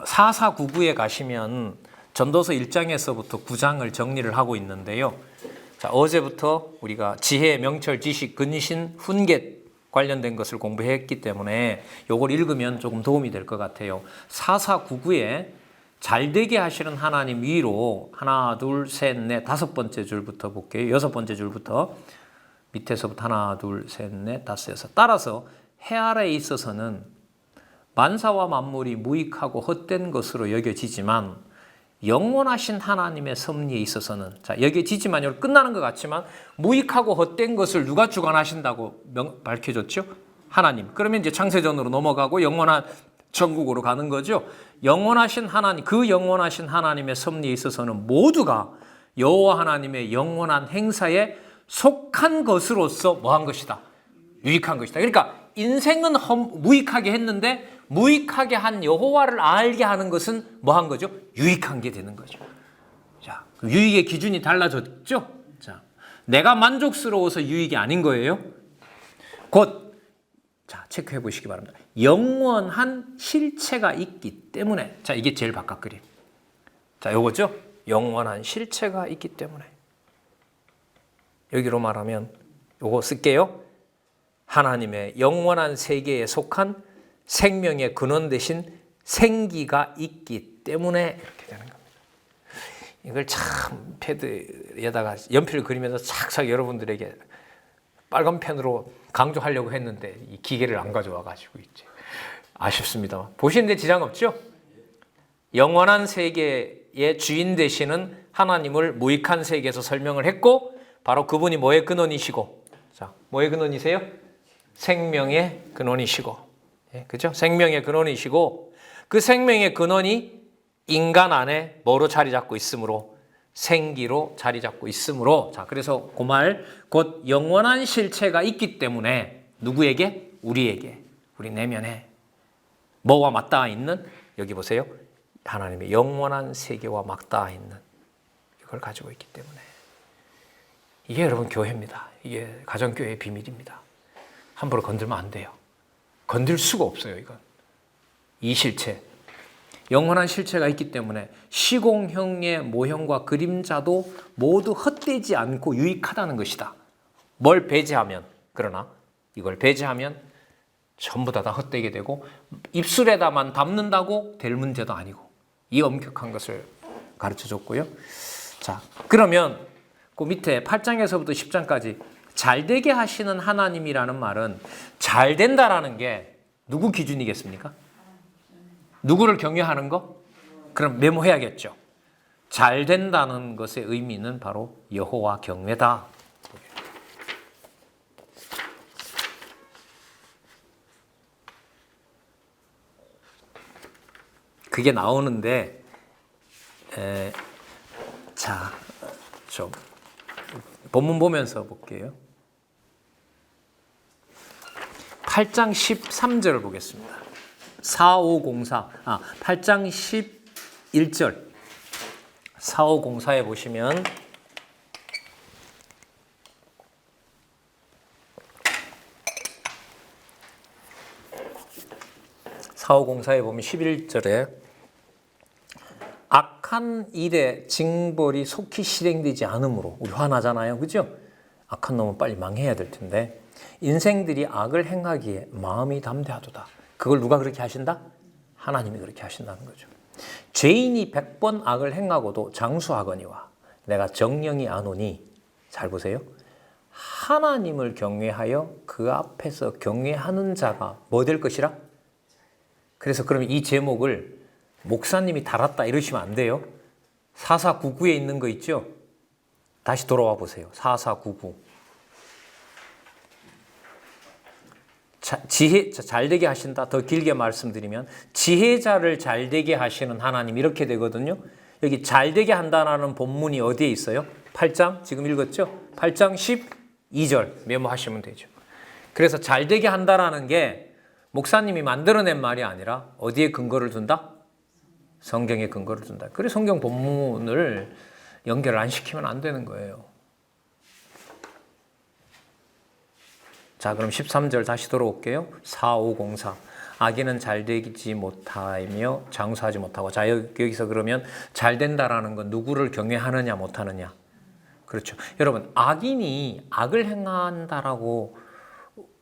4499에 가시면 전도서 1장에서부터 9장을 정리를 하고 있는데요. 자, 어제부터 우리가 지혜, 명철, 지식, 근신, 훈계 관련된 것을 공부했기 때문에 요걸 읽으면 조금 도움이 될 것 같아요. 4499에 잘되게 하시는 하나님 위로 하나, 둘, 셋, 넷, 다섯 번째 줄부터 볼게요. 여섯 번째 줄부터 밑에서부터 하나, 둘, 셋, 넷, 다섯, 여섯. 따라서 해 아래에 있어서는 만사와 만물이 무익하고 헛된 것으로 여겨지지만 영원하신 하나님의 섭리에 있어서는, 자, 여겨지지만 여기 끝나는 것 같지만 무익하고 헛된 것을 누가 주관하신다고 밝혀졌죠? 하나님. 그러면 이제 창세전으로 넘어가고 영원한 천국으로 가는 거죠. 영원하신 하나님, 그 영원하신 하나님의 섭리에 있어서는 모두가 여호와 하나님의 영원한 행사에 속한 것으로서 뭐한 것이다? 유익한 것이다. 그러니까 인생은 무익하게 했는데 무익하게 한 여호와를 알게 하는 것은 뭐한 거죠? 유익한 게 되는 거죠. 자, 그 유익의 기준이 달라졌죠? 자, 내가 만족스러워서 유익이 아닌 거예요. 곧, 자, 체크해 보시기 바랍니다. 영원한 실체가 있기 때문에, 자, 이게 제일 바깥 그림. 자, 요거죠? 영원한 실체가 있기 때문에. 여기로 말하면 요거 쓸게요. 하나님의 영원한 세계에 속한 생명의 근원 대신 생기가 있기 때문에 이렇게 되는 겁니다. 이걸 참 패드에다가 연필을 그리면서 착착 여러분들에게 빨간 펜으로 강조하려고 했는데 이 기계를 안 가져와 가지고 이제 아쉽습니다. 보시는데 지장 없죠? 영원한 세계의 주인 되시는 하나님을 무익한 세계에서 설명을 했고, 바로 그분이 뭐의 근원이시고, 자, 뭐의 근원이세요? 생명의 근원이시고, 예, 그죠? 생명의 근원이시고, 그 생명의 근원이 인간 안에 뭐로 자리 잡고 있으므로, 생기로 자리 잡고 있으므로, 자, 그래서 그 말, 곧 영원한 실체가 있기 때문에 누구에게? 우리에게, 우리 내면에 뭐와 맞닿아 있는, 여기 보세요, 하나님의 영원한 세계와 맞닿아 있는 이걸 가지고 있기 때문에, 이게 여러분 교회입니다. 이게 가정교회의 비밀입니다. 함부로 건들면 안 돼요. 건들 수가 없어요, 이건. 이 실체. 영원한 실체가 있기 때문에 시공형의 모형과 그림자도 모두 헛되지 않고 유익하다는 것이다. 뭘 배제하면, 그러나 이걸 배제하면 전부 다 헛되게 되고 입술에다만 담는다고 될 문제도 아니고, 이 엄격한 것을 가르쳐 줬고요. 자, 그러면 그 밑에 8장에서부터 10장까지 잘되게 하시는 하나님이라는 말은 잘 된다라는 게 누구 기준이겠습니까? 누구를 경외하는 거? 그럼 메모해야겠죠. 잘 된다는 것의 의미는 바로 여호와 경외다. 그게 나오는데, 자, 좀 본문 보면서 볼게요. 8장 13절 보겠습니다. 4504, 8장 11절. 4504에 보시면 보면 11절에 악한 일의 징벌이 속히 실행되지 않으므로, 우리 화나잖아요, 그죠? 악한 놈은 빨리 망해야 될 텐데 인생들이 악을 행하기에 마음이 담대하도다. 그걸 누가 그렇게 하신다? 하나님이 그렇게 하신다는 거죠. 죄인이 100번 악을 행하고도 장수하거니와 내가 정령이 아노니, 잘 보세요, 하나님을 경외하여 그 앞에서 경외하는 자가 뭐 될 것이라? 그래서 그러면 이 제목을 목사님이 달았다 이러시면 안 돼요. 4499에 있는 거 있죠? 다시 돌아와 보세요. 4499. 지혜 잘되게 하신다. 더 길게 말씀드리면 지혜자를 잘되게 하시는 하나님, 이렇게 되거든요. 여기 잘되게 한다는 본문이 어디에 있어요? 8장 지금 읽었죠? 8장 12절 메모하시면 되죠. 그래서 잘되게 한다라는 게 목사님이 만들어낸 말이 아니라 어디에 근거를 둔다? 성경에 근거를 둔다. 그래서 성경 본문을 연결 안 시키면 안 되는 거예요. 자, 그럼 13절 다시 돌아올게요. 4504. 아기는 잘 되지 못하며 장수하지 못하고. 자, 여기서 그러면 잘 된다라는 건 누구를 경외하느냐 못하느냐. 그렇죠. 여러분, 악인이 악을 행한다라고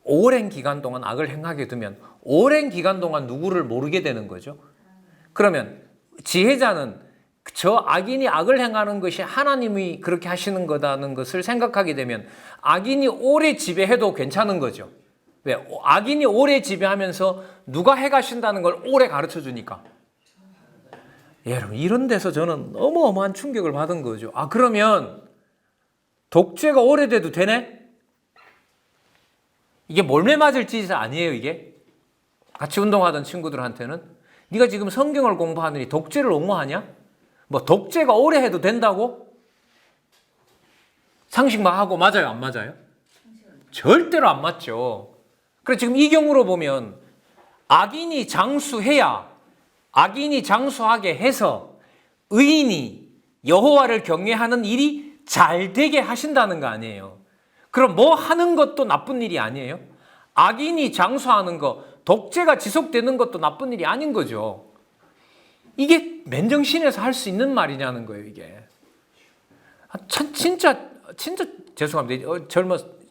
오랜 기간 동안 악을 행하게 되면 오랜 기간 동안 누구를 모르게 되는 거죠. 그러면 지혜자는 저 악인이 악을 행하는 것이 하나님이 그렇게 하시는 거다는 것을 생각하게 되면 악인이 오래 지배해도 괜찮은 거죠. 왜? 악인이 오래 지배하면서 누가 해가신다는 걸 오래 가르쳐 주니까. 여러분, 이런 데서 저는 어마어마한 충격을 받은 거죠. 아, 그러면 독재가 오래돼도 되네? 이게 몰매 맞을 짓이 아니에요, 이게? 같이 운동하던 친구들한테는 네가 지금 성경을 공부하느니 독재를 옹호하냐? 뭐 독재가 오래 해도 된다고? 상식만 하고 맞아요, 안 맞아요? 절대로 안 맞죠. 그래서 지금 이 경우로 보면 악인이 장수하게 해서 의인이 여호와를 경외하는 일이 잘 되게 하신다는 거 아니에요. 그럼 뭐 하는 것도 나쁜 일이 아니에요? 악인이 장수하는 거, 독재가 지속되는 것도 나쁜 일이 아닌 거죠. 이게 맨정신에서 할 수 있는 말이냐는 거예요, 이게. 진짜 죄송합니다.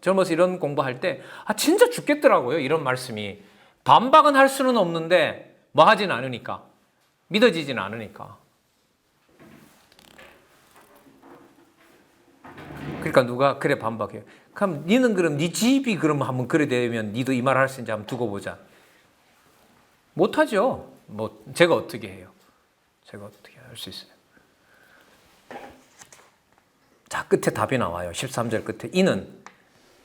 젊어서 이런 공부할 때 진짜 죽겠더라고요, 이런 말씀이. 반박은 할 수는 없는데 뭐 하진 않으니까. 믿어지진 않으니까. 그러니까 누가 그래 반박해요. 그럼 니는 그럼 네 집이 그럼 한번 그래 되면 니도 이 말 할 수 있는지 한번 두고 보자. 못하죠. 뭐 제가 어떻게 해요? 제가 어떻게 할 수 있어요? 자, 끝에 답이 나와요. 13절 끝에. 이는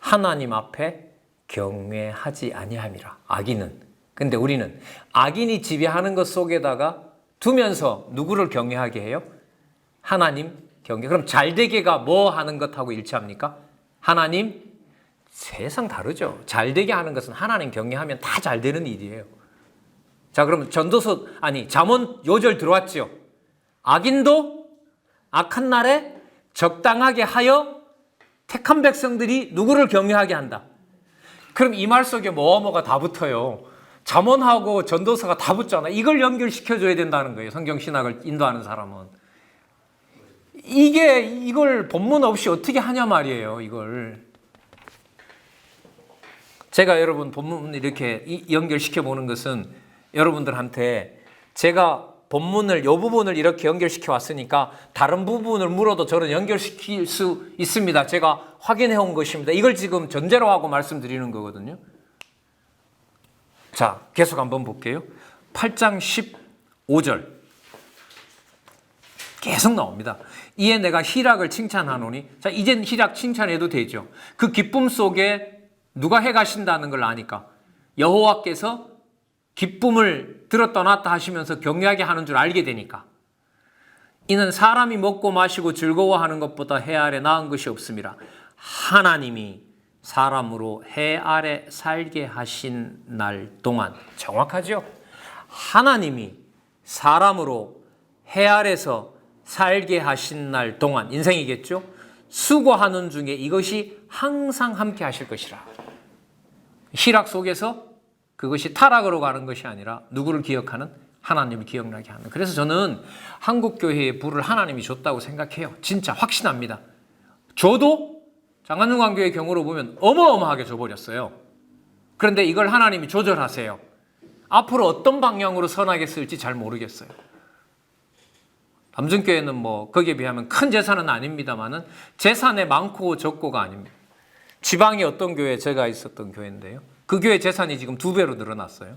하나님 앞에 경외하지 아니함이라. 악인은. 근데 우리는 악인이 지배하는 것 속에다가 두면서 누구를 경외하게 해요? 하나님 경외. 그럼 잘되게가 뭐 하는 것하고 일치합니까? 하나님. 세상 다르죠. 잘되게 하는 것은 하나님 경외하면 다 잘되는 일이에요. 자, 그럼 잠언 요절 들어왔죠. 악인도 악한 날에 적당하게 하여 택한 백성들이 누구를 경외하게 한다. 그럼 이 말 속에 뭐가 다 붙어요. 잠언하고 전도서가 다 붙잖아. 이걸 연결시켜줘야 된다는 거예요. 성경신학을 인도하는 사람은. 이걸 본문 없이 어떻게 하냐 말이에요. 이걸. 제가 여러분 본문을 이렇게 연결시켜 보는 것은 여러분들한테 제가 본문을 이 부분을 이렇게 연결시켜 왔으니까 다른 부분을 물어도 저는 연결시킬 수 있습니다. 제가 확인해 온 것입니다. 이걸 지금 전제로 하고 말씀드리는 거거든요. 자, 계속 한번 볼게요. 8장 15절 계속 나옵니다. 이에 내가 희락을 칭찬하노니. 자, 이젠 희락 칭찬해도 되죠. 그 기쁨 속에 누가 해가신다는 걸 아니까 여호와께서 기쁨을 들었다 놨다 하시면서 경외하게 하는 줄 알게 되니까. 이는 사람이 먹고 마시고 즐거워하는 것보다 해 아래 나은 것이 없음이라. 하나님이 사람으로 해 아래 살게 하신 날 동안. 정확하죠? 하나님이 사람으로 해 아래서 살게 하신 날 동안, 인생이겠죠? 수고하는 중에 이것이 항상 함께 하실 것이라. 희락 속에서 그것이 타락으로 가는 것이 아니라 누구를 기억하는? 하나님을 기억나게 하는. 그래서 저는 한국교회의 부를 하나님이 줬다고 생각해요. 진짜 확신합니다. 저도 장안중앙교회 경우로 보면 어마어마하게 줘버렸어요. 그런데 이걸 하나님이 조절하세요. 앞으로 어떤 방향으로 선하게 쓸지 잘 모르겠어요. 남준교회는 뭐 거기에 비하면 큰 재산은 아닙니다만은 재산에 많고 적고가 아닙니다. 지방의 어떤 교회, 제가 있었던 교회인데요. 그 교회 재산이 지금 2배로 늘어났어요.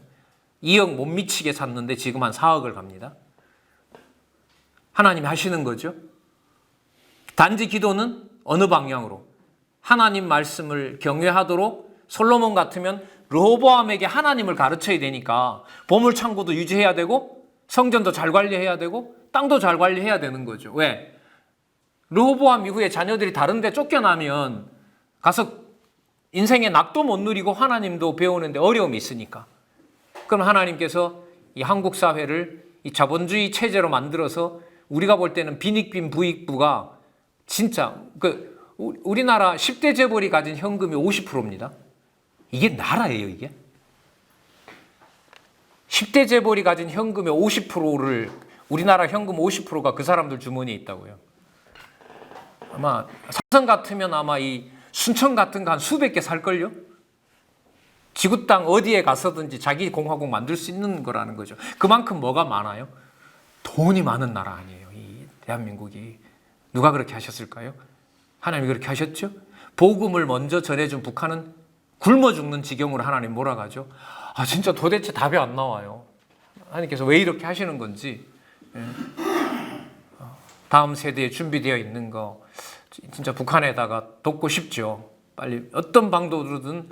2억 못 미치게 샀는데 지금 한 4억을 갑니다. 하나님이 하시는 거죠. 단지 기도는 어느 방향으로? 하나님 말씀을 경외하도록. 솔로몬 같으면 르호보암에게 하나님을 가르쳐야 되니까 보물창고도 유지해야 되고 성전도 잘 관리해야 되고 땅도 잘 관리해야 되는 거죠. 왜? 르호보암 이후에 자녀들이 다른 데 쫓겨나면 가서 인생의 낙도 못 누리고 하나님도 배우는데 어려움이 있으니까. 그럼 하나님께서 이 한국 사회를 이 자본주의 체제로 만들어서 우리가 볼 때는 빈익빈 부익부가 진짜 우리나라 10대 재벌이 가진 현금이 50%입니다. 이게 나라예요, 이게? 10대 재벌이 가진 현금의 50%를 우리나라 현금 50%가 그 사람들 주머니에 있다고요. 아마 삼성 같으면 아마 이 순천 같은 거 한 수백 개 살걸요? 지구 땅 어디에 가서든지 자기 공화국 만들 수 있는 거라는 거죠. 그만큼 뭐가 많아요? 돈이 많은 나라 아니에요. 이 대한민국이. 누가 그렇게 하셨을까요? 하나님이 그렇게 하셨죠? 복음을 먼저 전해준 북한은 굶어 죽는 지경으로 하나님 몰아가죠. 진짜 도대체 답이 안 나와요. 하나님께서 왜 이렇게 하시는 건지. 다음 세대에 준비되어 있는 거 진짜 북한에다가 돕고 싶죠. 빨리 어떤 방도로든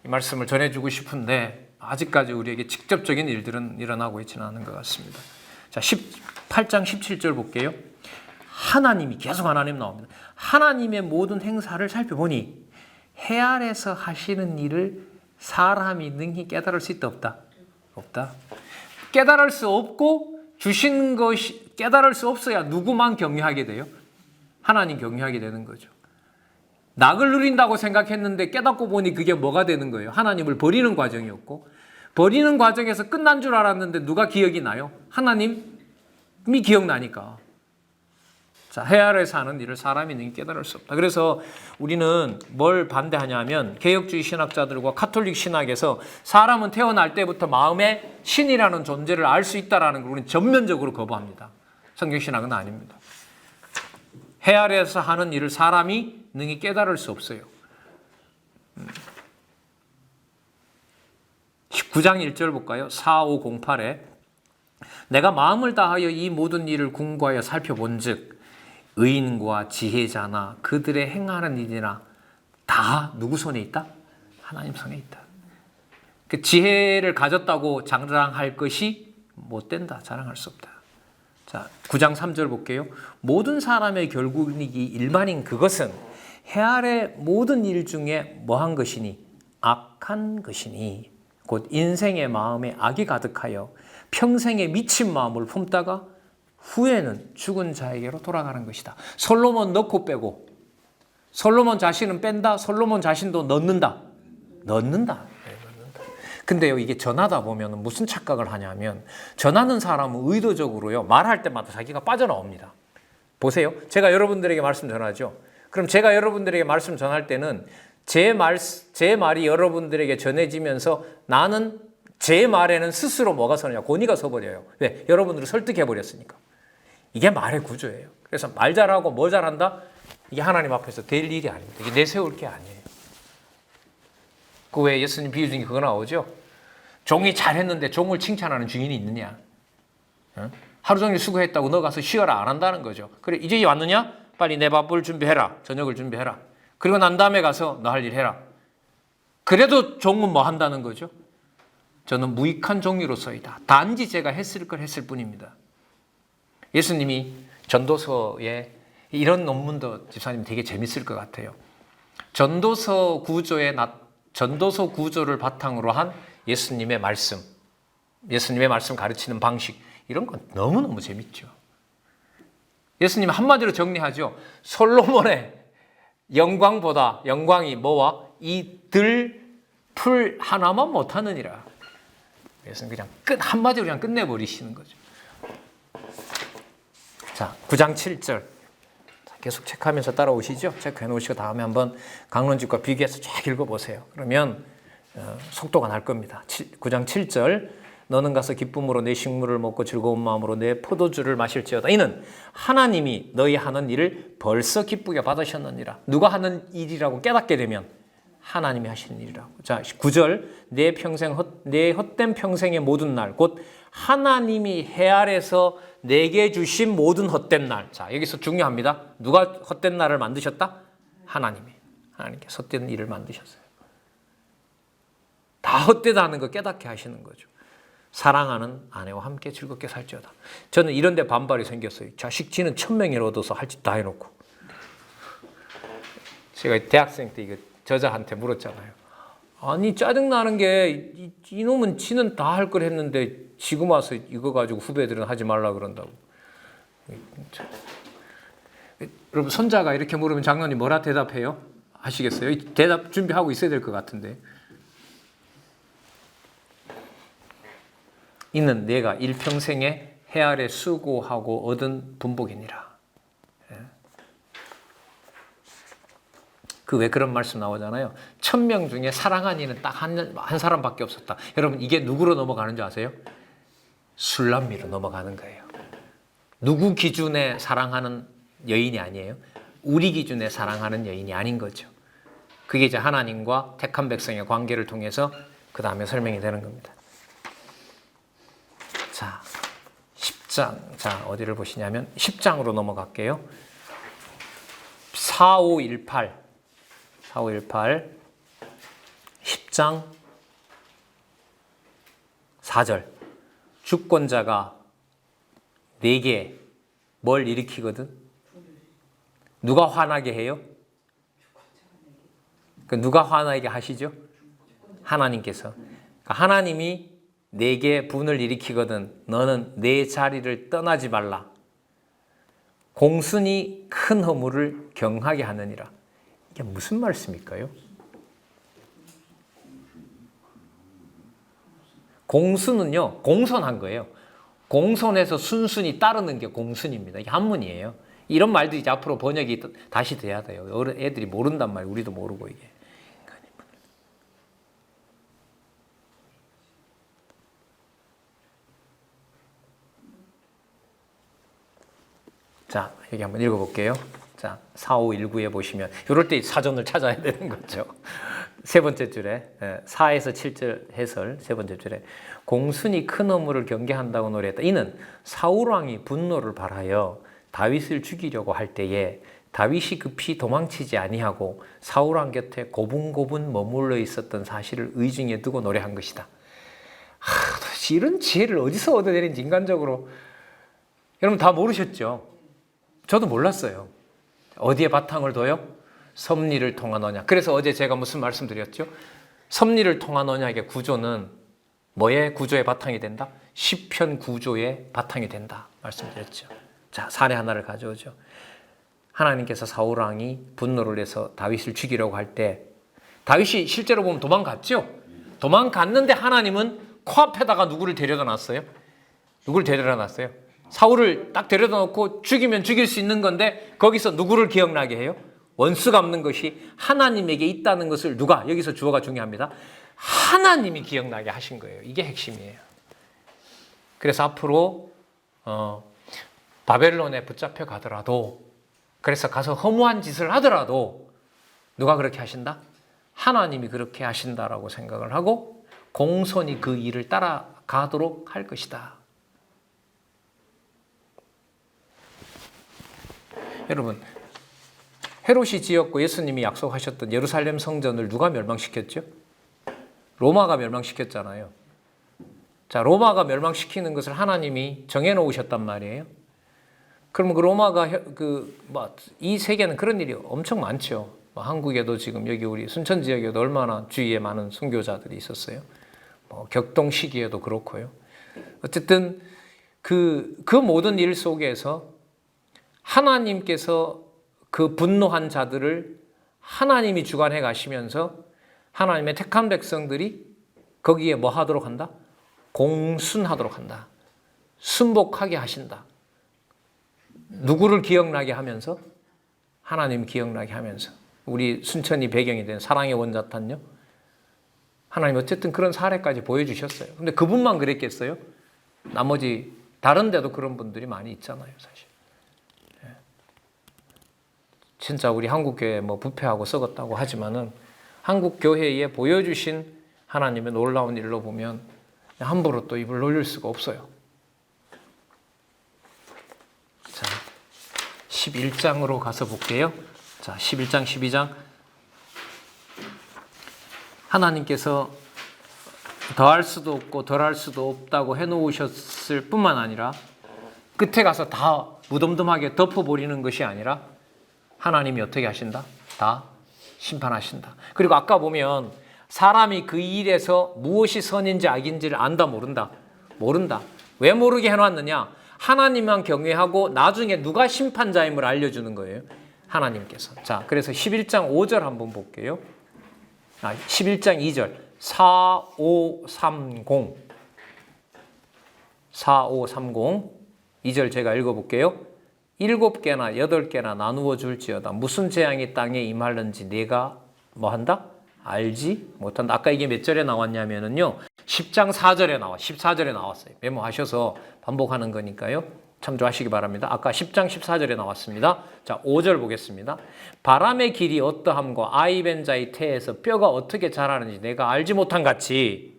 이 말씀을 전해주고 싶은데 아직까지 우리에게 직접적인 일들은 일어나고 있지는 않은 것 같습니다. 자, 8장 17절 볼게요. 하나님이 계속 하나님 나옵니다. 하나님의 모든 행사를 살펴보니 해 아래서 하시는 일을 사람이 능히 깨달을 수 있다 없다? 없다. 깨달을 수 없고 주신 것이 깨달을 수 없어야 누구만 경외하게 돼요? 하나님 경외하게 되는 거죠. 낙을 누린다고 생각했는데 깨닫고 보니 그게 뭐가 되는 거예요? 하나님을 버리는 과정이었고 버리는 과정에서 끝난 줄 알았는데 누가 기억이 나요? 하나님이 기억나니까. 자, 해 아래에서 하는 일을 사람이 능히 깨달을 수 없다. 그래서 우리는 뭘 반대하냐면 개혁주의 신학자들과 카톨릭 신학에서 사람은 태어날 때부터 마음에 신이라는 존재를 알 수 있다는 걸 우리는 전면적으로 거부합니다. 성경신학은 아닙니다. 해 아래에서 하는 일을 사람이 능히 깨달을 수 없어요. 19장 1절 볼까요? 4508에 내가 마음을 다하여 이 모든 일을 궁구하여 살펴본 즉 의인과 지혜자나 그들의 행하는 일이나 다 누구 손에 있다? 하나님 손에 있다. 그 지혜를 가졌다고 자랑할 것이 못 된다. 자랑할 수 없다. 자, 9장 3절 볼게요. 모든 사람의 결국이기 일반인 그것은 해 아래 모든 일 중에 뭐한 것이니? 악한 것이니 곧 인생의 마음에 악이 가득하여 평생에 미친 마음을 품다가 후에는 죽은 자에게로 돌아가는 것이다. 솔로몬 넣고 빼고 솔로몬 자신은 뺀다. 솔로몬 자신도 넣는다. 근데요, 이게 전하다 보면 무슨 착각을 하냐면 전하는 사람은 의도적으로요 말할 때마다 자기가 빠져나옵니다. 보세요. 제가 여러분들에게 말씀 전하죠. 그럼 제가 여러분들에게 말씀 전할 때는 제 말이 여러분들에게 전해지면서 나는 제 말에는 스스로 뭐가 서느냐? 권위가 서버려요. 왜? 여러분들을 설득해버렸으니까. 이게 말의 구조예요. 그래서 말 잘하고 뭐 잘한다? 이게 하나님 앞에서 될 일이 아닙니다. 이게 내세울 게 아니에요. 그 외에 예수님 비유 중에 그거 나오죠. 종이 잘했는데 종을 칭찬하는 주인이 있느냐? 하루 종일 수고했다고 너 가서 쉬어라 안 한다는 거죠. 그래 이제 왔느냐? 빨리 내 밥을 준비해라. 저녁을 준비해라. 그리고 난 다음에 가서 너 할 일 해라. 그래도 종은 뭐 한다는 거죠? 저는 무익한 종이로서이다. 단지 제가 했을 걸 했을 뿐입니다. 예수님이 전도서에 이런 논문도 집사님 되게 재밌을 것 같아요. 전도서 구조를 바탕으로 한 예수님의 말씀 가르치는 방식 이런 건 너무너무 재밌죠. 예수님 한마디로 정리하죠. 솔로몬의 영광보다 영광이 뭐와 이 들풀 하나만 못하느니라. 예수님 그냥 한마디로 그냥 끝내버리시는 거죠. 자, 9장 7절. 계속 체크하면서 따라오시죠. 체크해 놓으시고 다음에 한번 강론집과 비교해서 쫙 읽어보세요. 그러면 속도가 날 겁니다. 9장 7절. 너는 가서 기쁨으로 내 식물을 먹고 즐거운 마음으로 내 포도주를 마실지어다. 이는 하나님이 너희 하는 일을 벌써 기쁘게 받으셨느니라. 누가 하는 일이라고 깨닫게 되면 하나님이 하시는 일이라고. 자, 9절. 내 헛된 평생의 모든 날 곧 하나님이 해 아래서 내게 주신 모든 헛된 날. 자, 여기서 중요합니다. 누가 헛된 날을 만드셨다? 하나님께서 헛된 일을 만드셨어요. 다 헛되다는 거 깨닫게 하시는 거죠. 사랑하는 아내와 함께 즐겁게 살지어다. 저는 이런 데 반발이 생겼어요. 자식 지는 1000명을 얻어서 할 짓 다 해놓고. 제가 대학생 때 이거 저자한테 물었잖아요. 아니 짜증나는 게 이놈은 지는 다 할 걸 했는데 지금 와서 이거 가지고 후배들은 하지 말라 그런다고. 여러분 손자가 이렇게 물으면 장로님 뭐라 대답해요? 아시겠어요? 대답 준비하고 있어야 될 것 같은데. 이는 내가 일평생에 해 아래 수고하고 얻은 분복이니라. 그 왜 그런 말씀 나오잖아요. 1000명 중에 사랑한 이는 딱 한 사람밖에 없었다. 여러분 이게 누구로 넘어가는 줄 아세요? 술람미로 넘어가는 거예요. 누구 기준에 사랑하는 여인이 아니에요. 우리 기준에 사랑하는 여인이 아닌 거죠. 그게 이제 하나님과 택한 백성의 관계를 통해서 그 다음에 설명이 되는 겁니다. 자, 10장. 자, 어디를 보시냐면 10장으로 넘어갈게요. 4518. 10장 4절. 주권자가 내게 뭘 일으키거든? 누가 화나게 해요? 누가 화나게 하시죠? 하나님께서. 하나님이 내게 분을 일으키거든 너는 내 자리를 떠나지 말라. 공순이 큰 허물을 경하게 하느니라. 이게 무슨 말씀일까요? 공순은요, 공손한 거예요. 공손해서 순순히 따르는 게 공순입니다. 이게 한문이에요. 이런 말도 이제 앞으로 번역이 다시 돼야 돼요. 애들이 모른단 말이에요. 우리도 모르고 이게. 자, 여기 한번 읽어볼게요. 자, 4519에 보시면 이럴 때 사전을 찾아야 되는 거죠. 세 번째 줄에 4에서 7절 해설 세 번째 줄에 공순이 큰 허물을 경계한다고 노래했다. 이는 사울 왕이 분노를 발하여 다윗을 죽이려고 할 때에 다윗이 급히 도망치지 아니하고 사울 왕 곁에 고분고분 머물러 있었던 사실을 의중에 두고 노래한 것이다. 도대체 이런 지혜를 어디서 얻어내는지 인간적으로 여러분 다 모르셨죠? 저도 몰랐어요. 어디에 바탕을 둬요? 섭리를 통한 언약. 그래서 어제 제가 무슨 말씀드렸죠? 섭리를 통한 언약의 구조는 뭐의 구조의 바탕이 된다? 시편 구조의 바탕이 된다 말씀드렸죠. 자, 사례 하나를 가져오죠. 하나님께서 사울 왕이 분노를 해서 다윗을 죽이려고 할 때 다윗이 실제로 보면 도망갔죠? 도망갔는데 하나님은 코앞에다가 누구를 데려다 놨어요? 누구를 데려다 놨어요? 사울을 딱 데려다 놓고 죽이면 죽일 수 있는 건데 거기서 누구를 기억나게 해요? 원수 갚는 것이 하나님에게 있다는 것을 누가? 여기서 주어가 중요합니다. 하나님이 기억나게 하신 거예요. 이게 핵심이에요. 그래서 앞으로 바벨론에 붙잡혀 가더라도 그래서 가서 허무한 짓을 하더라도 누가 그렇게 하신다? 하나님이 그렇게 하신다라고 생각을 하고 공손히 그 일을 따라가도록 할 것이다. 여러분, 헤롯이 지었고 예수님이 약속하셨던 예루살렘 성전을 누가 멸망시켰죠? 로마가 멸망시켰잖아요. 자, 로마가 멸망시키는 것을 하나님이 정해놓으셨단 말이에요. 그러면 그 로마가 이 세계는 그런 일이 엄청 많죠. 한국에도 지금 여기 우리 순천 지역에도 얼마나 주위에 많은 순교자들이 있었어요. 격동 시기에도 그렇고요. 어쨌든 그 모든 일 속에서 하나님께서 그 분노한 자들을 하나님이 주관해 가시면서 하나님의 택한 백성들이 거기에 뭐 하도록 한다? 공순하도록 한다. 순복하게 하신다. 누구를 기억나게 하면서? 하나님 기억나게 하면서. 우리 순천이 배경이 된 사랑의 원자탄요. 하나님 어쨌든 그런 사례까지 보여주셨어요. 근데 그분만 그랬겠어요? 나머지 다른 데도 그런 분들이 많이 있잖아요, 사실. 진짜 우리 한국교회 부패하고 썩었다고 하지만은 한국교회에 보여주신 하나님의 놀라운 일로 보면 함부로 또 입을 놀릴 수가 없어요. 자, 11장으로 가서 볼게요. 자, 11장, 12장. 하나님께서 더할 수도 없고 덜할 수도 없다고 해놓으셨을 뿐만 아니라 끝에 가서 다 무덤덤하게 덮어버리는 것이 아니라 하나님이 어떻게 하신다? 다 심판하신다. 그리고 아까 보면 사람이 그 일에서 무엇이 선인지 악인지를 안다 모른다? 모른다. 왜 모르게 해놨느냐? 하나님만 경외하고 나중에 누가 심판자임을 알려주는 거예요. 하나님께서. 자, 그래서 11장 5절 한번 볼게요. 11장 2절 4530 4530 2절 제가 읽어볼게요. 7개나 8개나 나누어 줄지어다. 무슨 재앙이 땅에 임하는지 내가 뭐한다? 알지 못한다. 아까 이게 몇 절에 나왔냐면요. 10장 4절에 나와. 14절에 나왔어요. 메모하셔서 반복하는 거니까요. 참조하시기 바랍니다. 아까 10장 14절에 나왔습니다. 자, 5절 보겠습니다. 바람의 길이 어떠함과 아이벤 자의 태에서 뼈가 어떻게 자라는지 내가 알지 못한 같이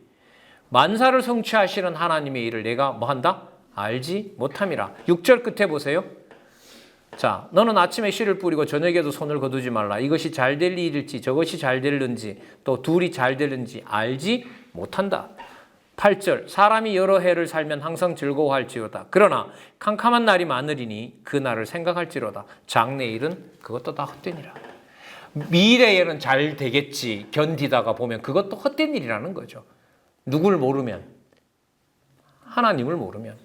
만사를 성취하시는 하나님의 일을 내가 뭐한다? 알지 못함이라. 6절 끝에 보세요. 자, 너는 아침에 씨를 뿌리고 저녁에도 손을 거두지 말라. 이것이 잘 될 일일지 저것이 잘 될는지 또 둘이 잘 될는지 알지 못한다. 8절 사람이 여러 해를 살면 항상 즐거워할지로다. 그러나 캄캄한 날이 많으리니 그 날을 생각할지로다. 장래일은 그것도 다 헛되니라. 미래에는 잘 되겠지 견디다가 보면 그것도 헛된 일이라는 거죠. 누굴 모르면, 하나님을 모르면.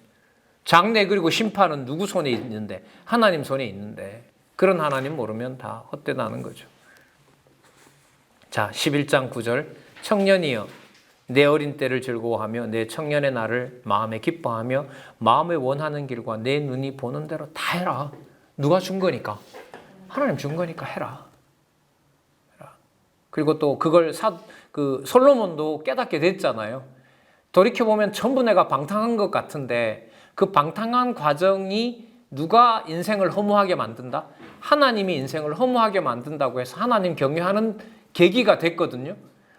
장래 그리고 심판은 누구 손에 있는데? 하나님 손에 있는데 그런 하나님 모르면 다 헛되다는 거죠. 자, 11장 9절 청년이여 내 어린 때를 즐거워하며 내 청년의 날을 마음에 기뻐하며 마음에 원하는 길과 내 눈이 보는 대로 다 해라. 누가 준 거니까? 하나님 준 거니까 해라. 그리고 또 그걸 솔로몬도 깨닫게 됐잖아요. 돌이켜보면 전부 내가 방탕한 것 같은데 그 방탕한 과정이 누가 인생을 허무하게 만든다? 하나님이 인생을 허무하게 만든다고 해서 하나님 경외하는 계기가 됐거든요.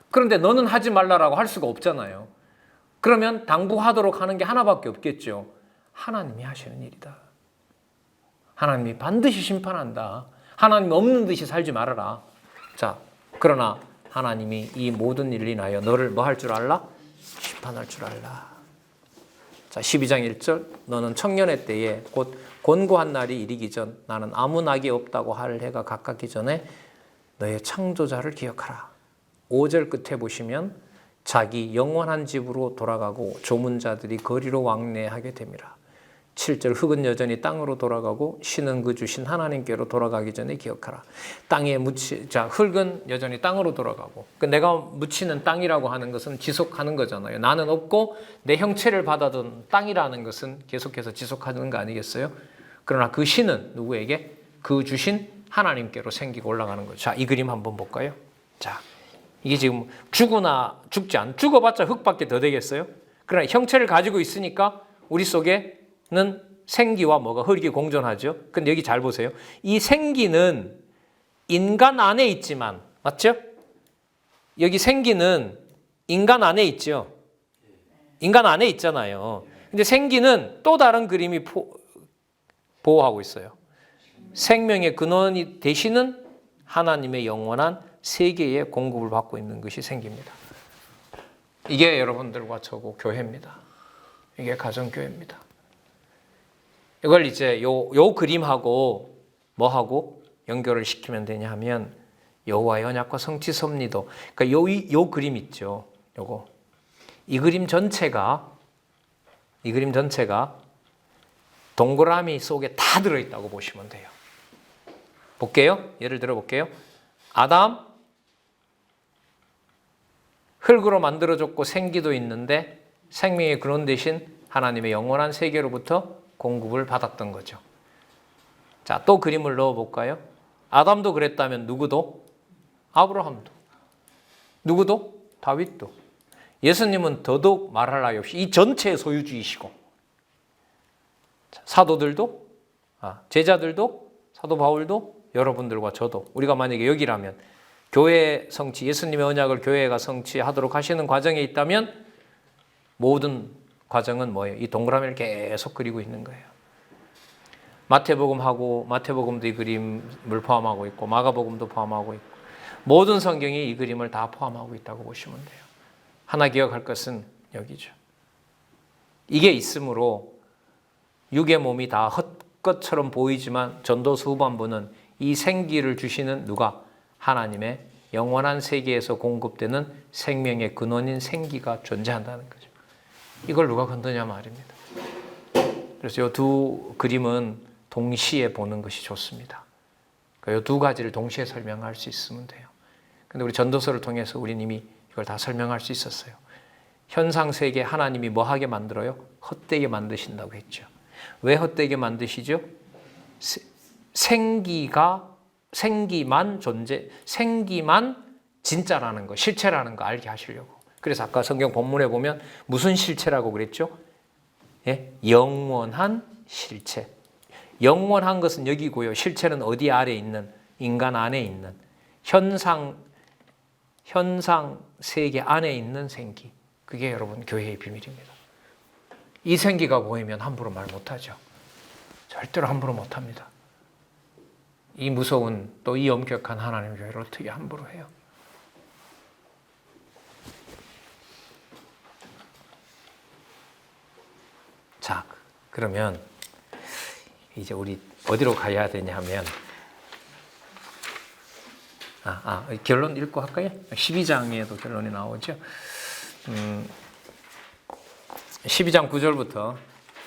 그런데 너는 하지 말라라고 할 수가 없잖아요. 그러면 당부하도록 하는 게 하나밖에 없겠죠. 하나님이 하시는 일이다. 하나님이 반드시 심판한다. 하나님 없는 듯이 살지 말아라. 자, 그러나 하나님이 이 모든 일을 인하여 너를 뭐 할 줄 알라? 심판할 줄 알라. 자, 12장 1절 너는 청년의 때에 곧 곤고한 날이 이르기 전 나는 아무 낙이 없다고 할 해가 가깝기 전에 너의 창조자를 기억하라. 5절 끝에 보시면 자기 영원한 집으로 돌아가고 조문자들이 거리로 왕래하게 됩니다. 7절 흙은 여전히 땅으로 돌아가고 신은 그 주신 하나님께로 돌아가기 전에 기억하라. 땅에 흙은 여전히 땅으로 돌아가고 내가 묻히는 땅이라고 하는 것은 지속하는 거잖아요. 나는 없고 내 형체를 받아둔 땅이라는 것은 계속해서 지속하는 거 아니겠어요? 그러나 그 신은 누구에게? 그 주신 하나님께로 생기고 올라가는 거죠. 자, 이 그림 한번 볼까요? 자, 이게 지금 죽어봤자 흙밖에 더 되겠어요? 그러나 형체를 가지고 있으니까 우리 속에는 생기와 뭐가 흙이 공존하죠. 근데 여기 잘 보세요. 이 생기는 인간 안에 있지만, 맞죠? 여기 생기는 인간 안에 있죠. 인간 안에 있잖아요. 근데 생기는 또 다른 그림이 보호하고 있어요. 생명의 근원이 되시는 하나님의 영원한 세계의 공급을 받고 있는 것이 생깁니다. 이게 여러분들과 저고 교회입니다. 이게 가정교회입니다. 이걸 이제 요 그림하고 뭐하고 연결을 시키면 되냐 하면 여호와의 언약과 성취 섭리도, 그러니까 요 그림 있죠. 요거. 이 그림 전체가 동그라미 속에 다 들어있다고 보시면 돼요. 볼게요. 예를 들어 볼게요. 아담, 흙으로 만들어졌고 생기도 있는데 생명의 근원 대신 하나님의 영원한 세계로부터 공급을 받았던 거죠. 자, 또 그림을 넣어볼까요? 아담도 그랬다면 누구도? 아브라함도. 누구도? 다윗도. 예수님은 더더욱 말할 나위 없이 이 전체의 소유주이시고, 사도들도, 제자들도, 사도 바울도, 여러분들과 저도, 우리가 만약에 여기라면 교회 성취, 예수님의 언약을 교회가 성취하도록 하시는 과정에 있다면 모든 과정은 뭐예요? 이 동그라미를 계속 그리고 있는 거예요. 마태복음도 이 그림을 포함하고 있고 마가복음도 포함하고 있고 모든 성경이 이 그림을 다 포함하고 있다고 보시면 돼요. 하나 기억할 것은 여기죠. 이게 있으므로 육의 몸이 다 헛것처럼 보이지만 전도서 후반부는 이 생기를 주시는 누가? 하나님의 영원한 세계에서 공급되는 생명의 근원인 생기가 존재한다는 거죠. 이걸 누가 건드냐 말입니다. 그래서 이 두 그림은 동시에 보는 것이 좋습니다. 이 두 가지를 동시에 설명할 수 있으면 돼요. 근데 우리 전도서를 통해서 우리는 이미 이걸 다 설명할 수 있었어요. 현상 세계 하나님이 뭐 하게 만들어요? 헛되게 만드신다고 했죠. 왜 헛되게 만드시죠? 생기만 진짜라는 거, 실체라는 거 알게 하시려고. 그래서 아까 성경 본문에 보면 무슨 실체라고 그랬죠? 예? 영원한 실체. 영원한 것은 여기고요. 실체는 어디 아래 있는? 인간 안에 있는 현상 세계 안에 있는 생기. 그게 여러분 교회의 비밀입니다. 이 생기가 보이면 함부로 말 못하죠. 절대로 함부로 못합니다. 이 무서운 또 이 엄격한 하나님의 교회를 어떻게 함부로 해요? 자, 그러면 이제 우리 어디로 가야 되냐 하면 결론 읽고 할까요? 12장에도 결론이 나오죠. 12장 9절부터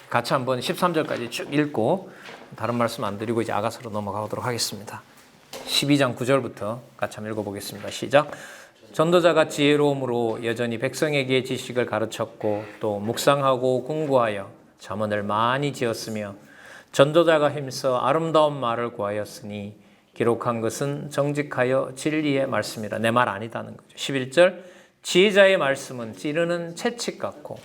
같이 한번 13절까지 쭉 읽고 다른 말씀 안 드리고 이제 아가서로 넘어가도록 하겠습니다. 12장 9절부터 같이 한번 읽어보겠습니다. 시작. 전도자가 지혜로움으로 여전히 백성에게 지식을 가르쳤고 또 묵상하고 공부하여 잠언을 많이 지었으며 전도자가 힘써 아름다운 말을 구하였으니 기록한 것은 정직하여 진리의 말씀이라. 내 말 아니다는 거죠. 11절. 지혜자의 말씀은 찌르는 채찍 같고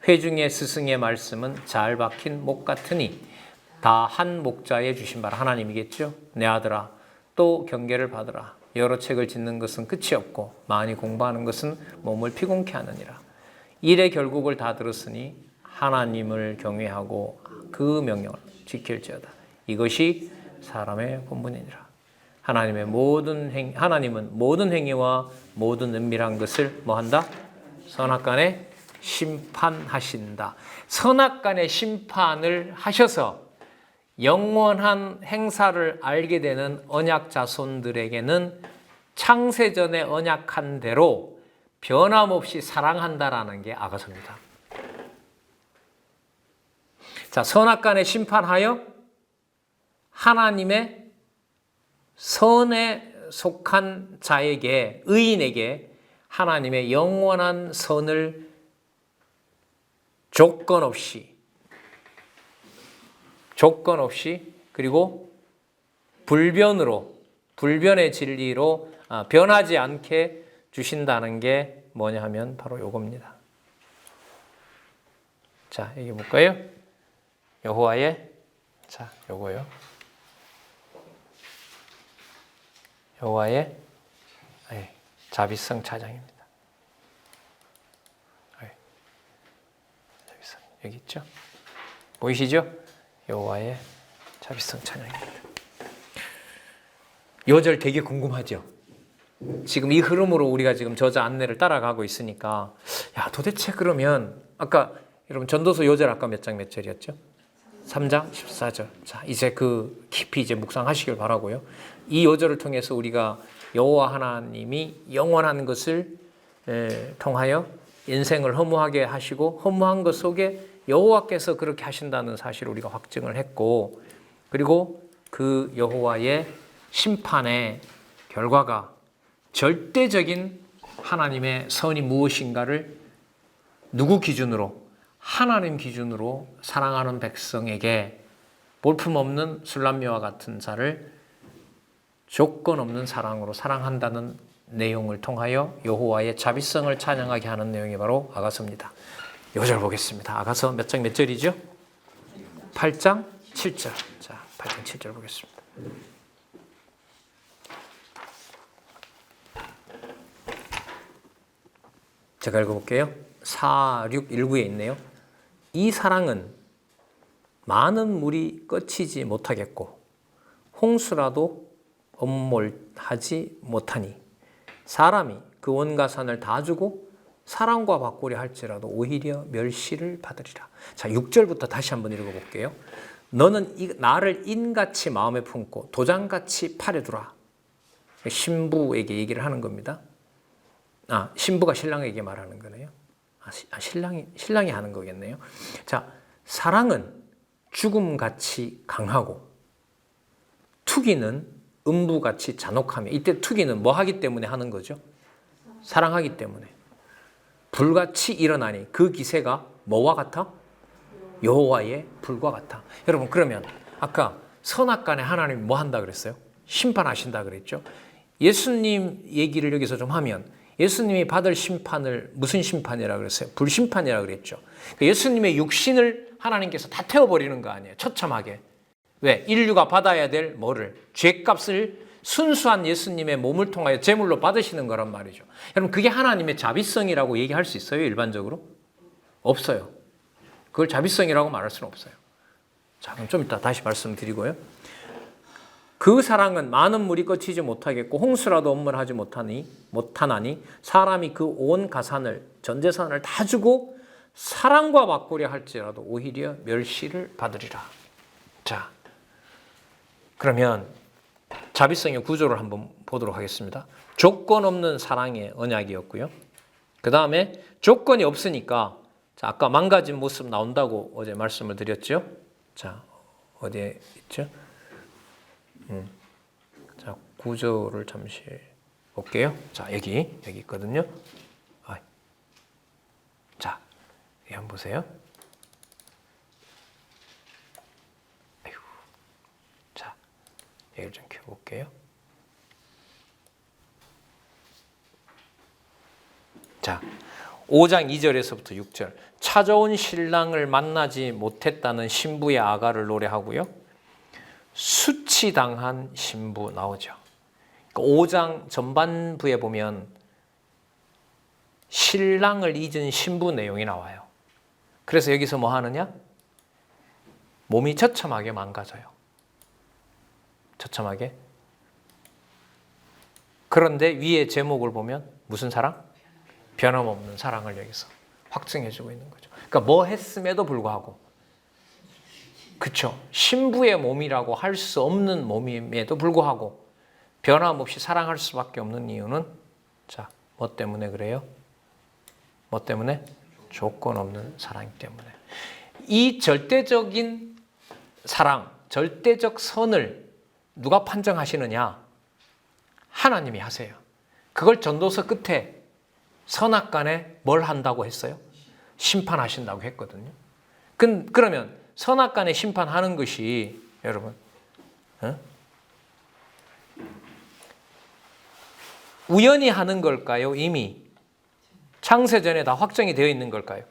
회중의 스승의 말씀은 잘 박힌 목 같으니 다 한 목자에 주신 바라. 하나님이겠죠. 내 아들아 또 경계를 받으라. 여러 책을 짓는 것은 끝이 없고 많이 공부하는 것은 몸을 피곤케 하느니라. 일의 결국을 다 들었으니 하나님을 경외하고 그 명령을 지킬지어다. 이것이 사람의 본분이니라. 하나님은 모든 행위와 모든 은밀한 것을 뭐한다? 선악간에 심판하신다. 선악간의 심판을 하셔서 영원한 행사를 알게 되는 언약 자손들에게는 창세전에 언약한 대로 변함없이 사랑한다라는 게 아가서입니다. 자, 선악간에 심판하여 하나님의 선에 속한 자에게, 의인에게 하나님의 영원한 선을 조건 없이 그리고 불변의 진리로 변하지 않게 주신다는 게 뭐냐 하면 바로 요겁니다. 자, 이게 볼까요? 여호와의, 자, 요거요. 여호와의 자비성 찬양입니다. 자비성 여기 있죠? 보이시죠? 여호와의 자비성 찬양입니다. 요절 되게 궁금하죠? 지금 이 흐름으로 우리가 지금 저자 안내를 따라가고 있으니까 야, 도대체 그러면 아까 여러분 전도서 요절 아까 몇 장 몇 절이었죠? 3장 14절. 자, 이제 그 깊이 이제 묵상하시길 바라고요. 이 요절을 통해서 우리가 여호와 하나님이 영원한 것을 통하여 인생을 허무하게 하시고 허무한 것 속에 여호와께서 그렇게 하신다는 사실을 우리가 확증을 했고, 그리고 그 여호와의 심판의 결과가 절대적인 하나님의 선이 무엇인가를 누구 기준으로? 하나님 기준으로 사랑하는 백성에게 볼품없는 술람미와 같은 자를 조건 없는 사랑으로 사랑한다는 내용을 통하여 여호와의 자비성을 찬양하게 하는 내용이 바로 아가서입니다. 요절 보겠습니다. 아가서 몇 장 몇 절이죠? 8장 7절. 자, 8장 7절 보겠습니다. 제가 읽어볼게요. 4, 6, 1구에 있네요. 이 사랑은 많은 물이 꺾이지 못하겠고 홍수라도 엄몰하지 못하니 사람이 그 온갖 산을 다 주고 사랑과 바꾸려 할지라도 오히려 멸시를 받으리라. 자, 6절부터 다시 한번 읽어볼게요. 너는 나를 인같이 마음에 품고 도장같이 팔에 두라. 신부에게 얘기를 하는 겁니다. 신부가 신랑에게 말하는 거네요. 신랑이 하는 거겠네요. 자, 사랑은 죽음같이 강하고 투기는 음부같이 잔혹하며, 이때 투기는 뭐 하기 때문에 하는 거죠? 사랑하기 때문에. 불같이 일어나니 그 기세가 뭐와 같아? 여호와의 불과 같아. 여러분, 그러면 아까 선악간에 하나님이 뭐 한다 그랬어요? 심판하신다 그랬죠. 예수님 얘기를 여기서 좀 하면 예수님이 받을 심판을 무슨 심판이라 그랬어요? 불심판이라 그랬죠. 그러니까 예수님의 육신을 하나님께서 다 태워버리는 거 아니에요. 처참하게. 왜? 인류가 받아야 될 뭐를? 죄값을 순수한 예수님의 몸을 통하여 제물로 받으시는 거란 말이죠. 여러분, 그게 하나님의 자비성이라고 얘기할 수 있어요? 일반적으로? 없어요. 그걸 자비성이라고 말할 수는 없어요. 자, 그럼 좀 이따 다시 말씀드리고요. 그 사랑은 많은 물이 거치지 못하겠고 홍수라도 엄물하지 못하나니 사람이 그 온 가산을 전 재산을 다 주고 사랑과 바꾸려 할지라도 오히려 멸시를 받으리라. 자, 그러면 자비성의 구조를 한번 보도록 하겠습니다. 조건 없는 사랑의 언약이었고요. 그 다음에 조건이 없으니까 자, 아까 망가진 모습 나온다고 어제 말씀을 드렸죠. 자, 어디에 있죠? 자, 구조를 잠시 볼게요. 자, 여기 있거든요. 자, 여기 한번 보세요. 자, 여기를 좀 켜볼게요. 자, 5장 2절에서부터 6절. 찾아온 신랑을 만나지 못했다는 신부의 아가를 노래하고요. 수치당한 신부 나오죠. 5장 전반부에 보면 신랑을 잊은 신부 내용이 나와요. 그래서 여기서 뭐 하느냐? 몸이 처참하게 망가져요. 처참하게. 그런데 위에 제목을 보면 무슨 사랑? 변함없는 사랑을 여기서 확증해주고 있는 거죠. 그러니까 뭐 했음에도 불구하고, 그쵸? 신부의 몸이라고 할 수 없는 몸임에도 불구하고 변함없이 사랑할 수밖에 없는 이유는 자, 뭐 때문에 그래요? 뭐 때문에? 조건 없는 사랑 때문에. 이 절대적인 사랑, 절대적 선을 누가 판정하시느냐? 하나님이 하세요. 그걸 전도서 끝에 선악간에 뭘 한다고 했어요? 심판하신다고 했거든요. 그러면 선악간에 심판하는 것이 여러분 우연히 하는 걸까요? 이미 창세전에 다 확정이 되어 있는 걸까요?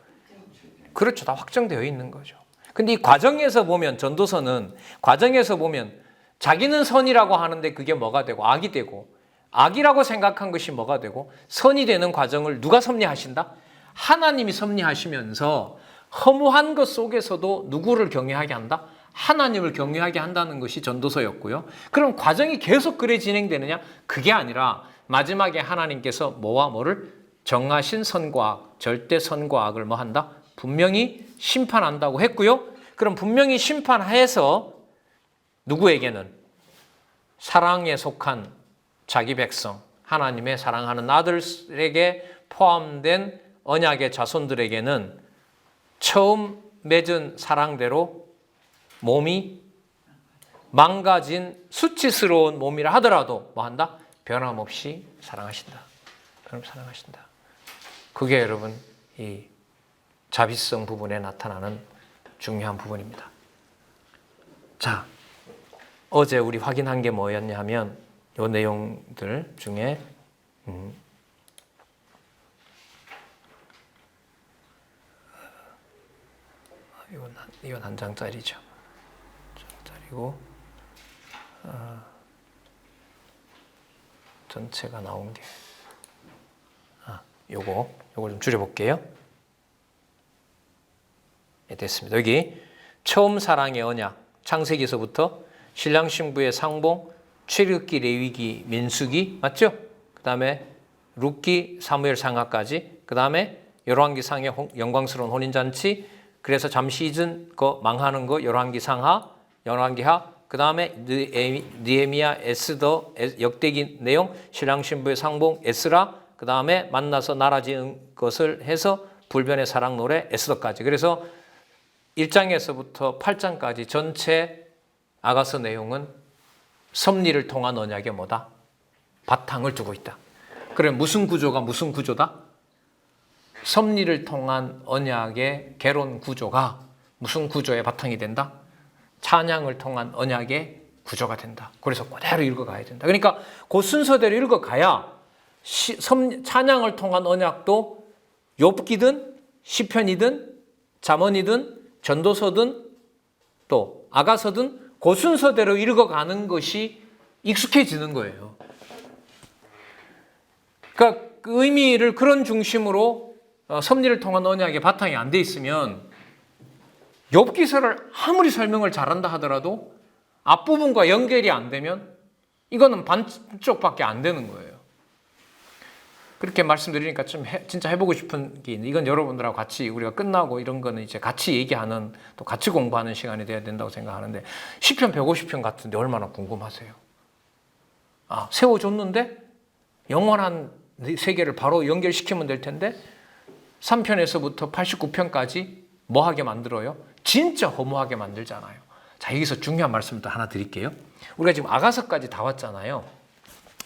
그렇죠. 다 확정되어 있는 거죠. 근데 이 과정에서 보면 전도서는 과정에서 보면 자기는 선이라고 하는데 그게 뭐가 되고 악이 되고 악이라고 생각한 것이 뭐가 되고 선이 되는 과정을 누가 섭리하신다? 하나님이 섭리하시면서 허무한 것 속에서도 누구를 경외하게 한다? 하나님을 경외하게 한다는 것이 전도서였고요. 그럼 과정이 계속 그래 진행되느냐? 그게 아니라 마지막에 하나님께서 뭐와 뭐를 정하신 선과 악, 절대 선과 악을 뭐 한다? 분명히 심판한다고 했고요. 그럼 분명히 심판해서 누구에게는? 사랑에 속한 자기 백성, 하나님의 사랑하는 아들에게 포함된 언약의 자손들에게는 처음 맺은 사랑대로 몸이 망가진 수치스러운 몸이라 하더라도 뭐 한다? 변함없이 사랑하신다. 변함없이 사랑하신다. 그게 여러분 이 자비성 부분에 나타나는 중요한 부분입니다. 자, 어제 우리 확인한 게 뭐였냐 하면 이 내용들 중에 이건 한 장짜리죠. 장짜리고 전체가 나온 게 요걸 좀 줄여볼게요. 네, 됐습니다. 여기 처음 사랑의 언약 창세기서부터 신랑 신부의 상봉 출애굽기 레위기 민수기 맞죠? 그 다음에 룻기 사무엘 상하까지 그 다음에 열왕기상의 영광스러운 혼인잔치 그래서 잠시 잊은 거 망하는 거 열왕기 상하 열왕기하 그 다음에 느헤미야 에스더 역대기 내용 신랑 신부의 상봉 에스라 그 다음에 만나서 나라 지은 것을 해서 불변의 사랑 노래 에스더까지 그래서 1장에서부터 8장까지 전체 아가서 내용은 섭리를 통한 언약의 뭐다? 바탕을 두고 있다. 그래 무슨 구조가 무슨 구조다? 섭리를 통한 언약의 개론 구조가 무슨 구조의 바탕이 된다? 찬양을 통한 언약의 구조가 된다. 그래서 그대로 읽어가야 된다. 그러니까 그 순서대로 읽어가야 찬양을 통한 언약도 욥기든 시편이든 잠언이든 전도서든 또 아가서든 그 순서대로 읽어가는 것이 익숙해지는 거예요. 그러니까 그 의미를 그런 중심으로 섭리를 통한 언약의 바탕이 안 돼 있으면 욥기서를 아무리 설명을 잘한다 하더라도 앞부분과 연결이 안 되면 이거는 반쪽밖에 안 되는 거예요. 그렇게 말씀드리니까 좀 진짜 해보고 싶은 게 이건 여러분들하고 같이 우리가 끝나고 이런 거는 이제 같이 얘기하는 또 같이 공부하는 시간이 돼야 된다고 생각하는데 시편 150편 같은데 얼마나 궁금하세요? 세워줬는데 영원한 세계를 바로 연결시키면 될 텐데 3편에서부터 89편까지 뭐하게 만들어요? 진짜 허무하게 만들잖아요. 자, 여기서 중요한 말씀을 또 하나 드릴게요. 우리가 지금 아가서까지 다 왔잖아요.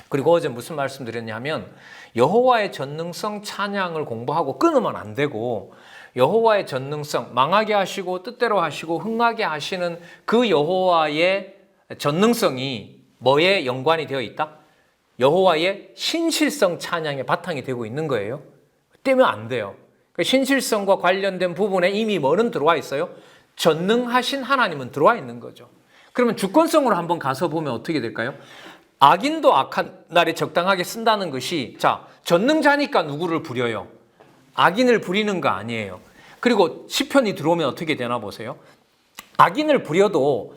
그리고 어제 무슨 말씀 드렸냐면 여호와의 전능성 찬양을 공부하고 끊으면 안 되고 여호와의 전능성, 망하게 하시고 뜻대로 하시고 흥하게 하시는 그 여호와의 전능성이 뭐에 연관이 되어 있다? 여호와의 신실성 찬양의 바탕이 되고 있는 거예요. 떼면 안 돼요. 신실성과 관련된 부분에 이미 뭐는 들어와 있어요? 전능하신 하나님은 들어와 있는 거죠. 그러면 주권성으로 한번 가서 보면 어떻게 될까요? 악인도 악한 날에 적당하게 쓴다는 것이 자, 전능자니까 누구를 부려요? 악인을 부리는 거 아니에요. 그리고 시편이 들어오면 어떻게 되나 보세요. 악인을 부려도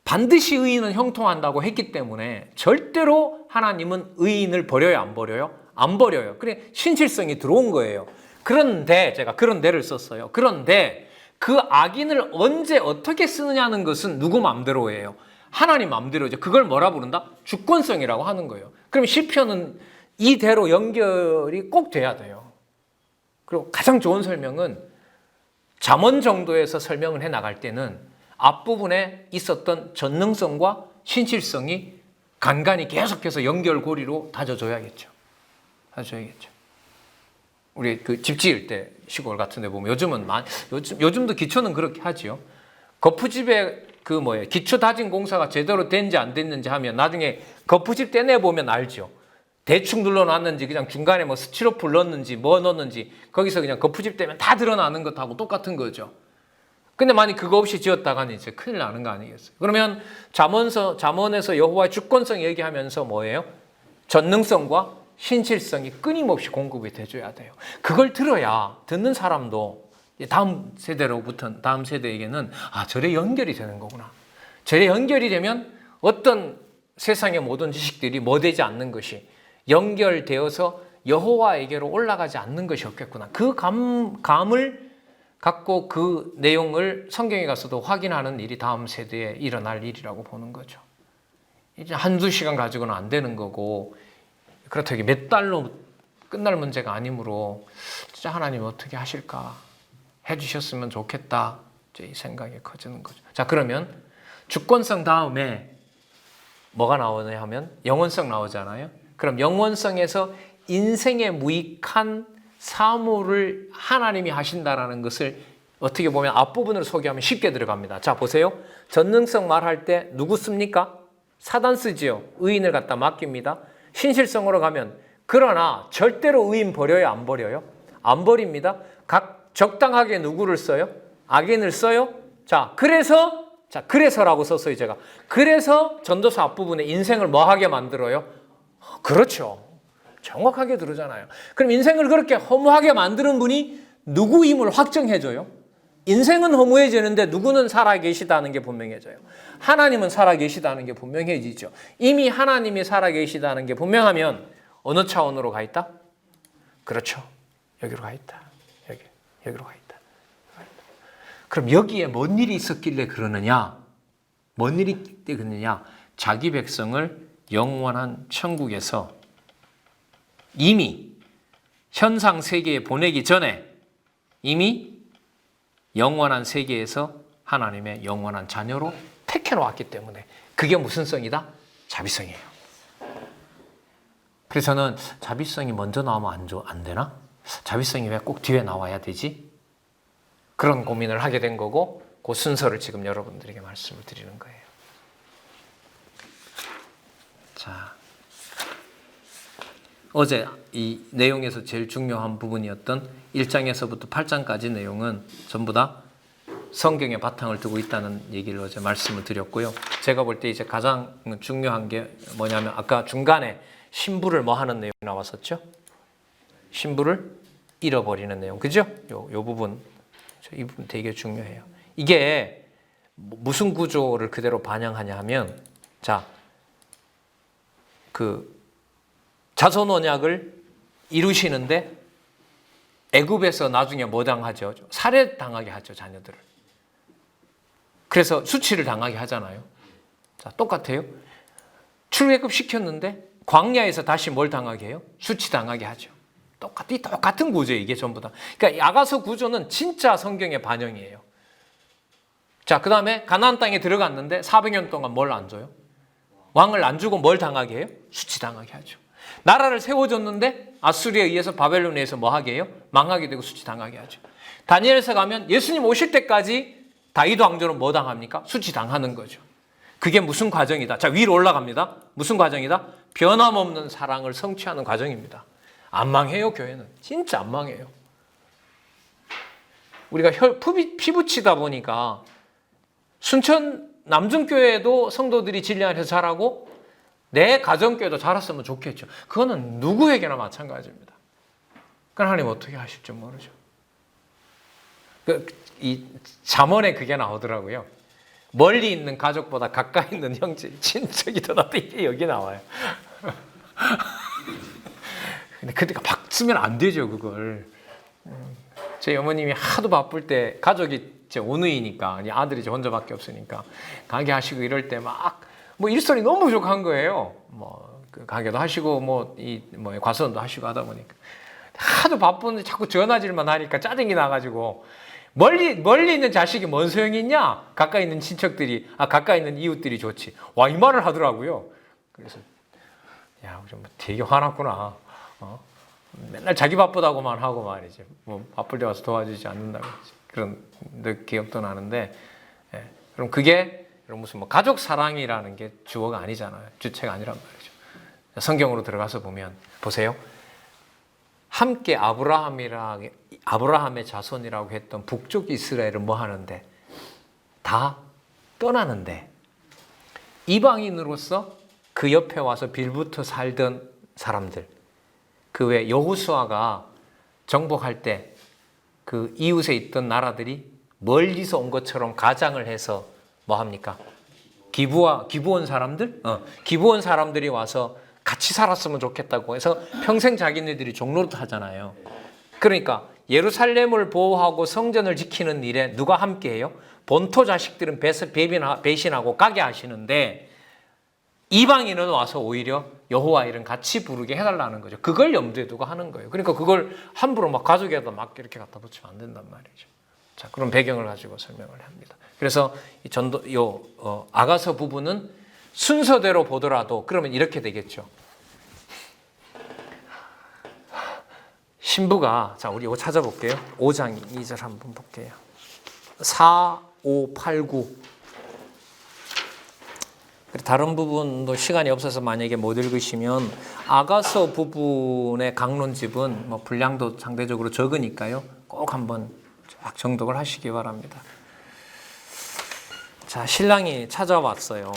반드시 의인은 형통한다고 했기 때문에 절대로 하나님은 의인을 버려요, 안 버려요? 안 버려요. 그래 신실성이 들어온 거예요. 그런데 제가 그런데를 썼어요. 그런데 그 악인을 언제 어떻게 쓰느냐는 것은 누구 마음대로예요. 하나님 마음대로죠. 그걸 뭐라 부른다? 주권성이라고 하는 거예요. 그럼 시편은 이대로 연결이 꼭 돼야 돼요. 그리고 가장 좋은 설명은 잠언 정도에서 설명을 해 나갈 때는 앞부분에 있었던 전능성과 신실성이 간간히 계속해서 연결고리로 다져줘야겠죠. 다져줘야겠죠. 우리 그 집 지을 때 시골 같은 데 보면 요즘도 기초는 그렇게 하지요. 거푸집에 기초 다진 공사가 제대로 됐는지 안 됐는지 하면 나중에 거푸집 떼내 보면 알죠. 대충 눌러놨는지 그냥 중간에 뭐 스티로폴 넣었는지 뭐 넣었는지 거기서 그냥 거푸집 떼면 다 드러나는 것하고 똑같은 거죠. 근데 만약 그거 없이 지었다가는 이제 큰일 나는 거 아니겠어요? 그러면 잠언에서 여호와의 주권성 얘기하면서 뭐예요? 전능성과 신실성이 끊임없이 공급이 돼줘야 돼요. 그걸 들어야 듣는 사람도 다음 세대에게는 저래 연결이 되는 거구나. 저래 연결이 되면 어떤 세상의 모든 지식들이 뭐 되지 않는 것이 연결되어서 여호와에게로 올라가지 않는 것이 없겠구나. 그 감을 갖고 그 내용을 성경에 가서도 확인하는 일이 다음 세대에 일어날 일이라고 보는 거죠. 이제 한두 시간 가지고는 안 되는 거고 그렇다고 몇 달로 끝날 문제가 아니므로 진짜 하나님 어떻게 하실까 해주셨으면 좋겠다 이 생각이 커지는 거죠. 자, 그러면 주권성 다음에 뭐가 나오냐 하면 영원성 나오잖아요. 그럼 영원성에서 인생에 무익한 사물을 하나님이 하신다라는 것을 어떻게 보면 앞부분으로 소개하면 쉽게 들어갑니다. 자, 보세요. 전능성 말할 때 누구 씁니까? 사단 쓰지요. 의인을 갖다 맡깁니다. 신실성으로 가면 그러나 절대로 의인 버려요, 안 버려요? 안 버립니다. 각 적당하게 누구를 써요? 악인을 써요? 그래서라고 썼어요, 제가. 그래서 전도서 앞부분에 인생을 뭐하게 만들어요? 그렇죠. 정확하게 들으잖아요. 그럼 인생을 그렇게 허무하게 만드는 분이 누구임을 확정해줘요. 인생은 허무해지는데 누구는 살아계시다는 게 분명해져요. 하나님은 살아계시다는 게 분명해지죠. 이미 하나님이 살아계시다는 게 분명하면 어느 차원으로 가 있다? 그렇죠. 여기로 가 있다. 여기로 가 있다. 그럼 여기에 뭔 일이 있었길래 그러느냐? 뭔 일이 있길래 그러느냐? 자기 백성을 영원한 천국에서 이미 현상 세계에 보내기 전에 이미 영원한 세계에서 하나님의 영원한 자녀로 택해 놓았기 때문에 그게 무슨 성이다? 자비성이에요. 그래서 저는 자비성이 먼저 나오면 안 되나? 자비성이 왜 꼭 뒤에 나와야 되지? 그런 고민을 하게 된 거고, 그 순서를 지금 여러분들에게 말씀을 드리는 거예요. 자, 어제 이 내용에서 제일 중요한 부분이었던 1장에서부터 8장까지 내용은 전부 다 성경에 바탕을 두고 있다는 얘기를 어제 말씀을 드렸고요. 제가 볼 때 이제 가장 중요한 게 뭐냐면, 아까 중간에 신부를 뭐 하는 내용이 나왔었죠? 신부를 잃어버리는 내용. 그죠? 요 부분. 이 부분 되게 중요해요. 이게 무슨 구조를 그대로 반영하냐 하면, 자, 그 자손 언약을 이루시는데 애굽에서 나중에 뭐 당하죠? 살해당하게 하죠, 자녀들을. 그래서 수치를 당하게 하잖아요. 자, 똑같아요. 출애굽 시켰는데 광야에서 다시 뭘 당하게 해요? 수치당하게 하죠. 똑같은 구조예요, 이게 전부 다. 그러니까 야가서 구조는 진짜 성경의 반영이에요. 자, 그 다음에 가나안 땅에 들어갔는데 400년 동안 뭘 안 줘요? 왕을 안 주고 뭘 당하게 해요? 수치당하게 하죠. 나라를 세워줬는데 아수리에 의해서 바벨론에 의해서 뭐 하게 해요? 망하게 되고 수치당하게 하죠. 다니엘서 가면 예수님 오실 때까지 다윗 왕조는 뭐 당합니까? 수치당하는 거죠. 그게 무슨 과정이다? 자, 위로 올라갑니다. 무슨 과정이다? 변함없는 사랑을 성취하는 과정입니다. 안 망해요, 교회는. 진짜 안 망해요. 우리가 피부치다 보니까 순천 남중교회에도 성도들이 진리 안에서 자라고 내 가정교회도 자랐으면 좋겠죠. 그거는 누구에게나 마찬가지입니다. 그건 하나님 어떻게 하실지 모르죠. 이 잠언에 그게 나오더라고요. 멀리 있는 가족보다 가까이 있는 형제, 친척이 더 낫다. 이게 여기 나와요. 근데 그때가 막 쓰면 안 되죠, 그걸. 제 어머님이 하도 바쁠 때 가족이 제 오누이니까 아들이 저 혼자밖에 없으니까 가게 하시고 이럴 때 막 뭐 일손이 너무 부족한 거예요. 뭐 가게도 하시고 뭐 과수원도 하시고 하다 보니까 하도 바쁜데 자꾸 전화질만 하니까 짜증이 나가지고 멀리 있는 자식이 뭔 소용이 있냐? 가까이 있는 친척들이 가까이 있는 이웃들이 좋지. 와, 이 말을 하더라고요. 그래서 야, 좀 되게 화났구나. 맨날 자기 바쁘다고만 하고 말이지. 뭐 바쁠 때 와서 도와주지 않는다고 그런 기억도 나는데, 예. 그럼 그게 무슨 뭐 가족 사랑이라는 게 주어가 아니잖아요. 주체가 아니란 말이죠. 성경으로 들어가서 보면 보세요. 함께 아브라함의 자손이라고 했던 북쪽 이스라엘은 뭐 하는데? 다 떠나는데 이방인으로서 그 옆에 와서 빌붙어 살던 사람들, 그 외 여호수아가 정복할 때 그 이웃에 있던 나라들이 멀리서 온 것처럼 가장을 해서 뭐 합니까? 기브온 사람들? 기브온 사람들이 와서 같이 살았으면 좋겠다고 해서 평생 자기네들이 종로를 하잖아요. 그러니까 예루살렘을 보호하고 성전을 지키는 일에 누가 함께해요? 본토 자식들은 배신하고 가게 하시는데 이방인은 와서 오히려 여호와 이름 같이 부르게 해달라는 거죠. 그걸 염두에 두고 하는 거예요. 그러니까 그걸 함부로 막 가족에다 막 이렇게 갖다 붙이면 안 된단 말이죠. 자, 그런 배경을 가지고 설명을 합니다. 그래서 아가서 부분은 순서대로 보더라도 그러면 이렇게 되겠죠. 신부가, 자, 우리 이거 찾아볼게요. 5장 2절 한번 볼게요. 4, 5, 8, 9. 다른 부분도 시간이 없어서 만약에 못 읽으시면 아가서 부분의 강론집은 뭐 분량도 상대적으로 적으니까요. 꼭 한번 쫙 정독을 하시기 바랍니다. 자, 신랑이 찾아왔어요.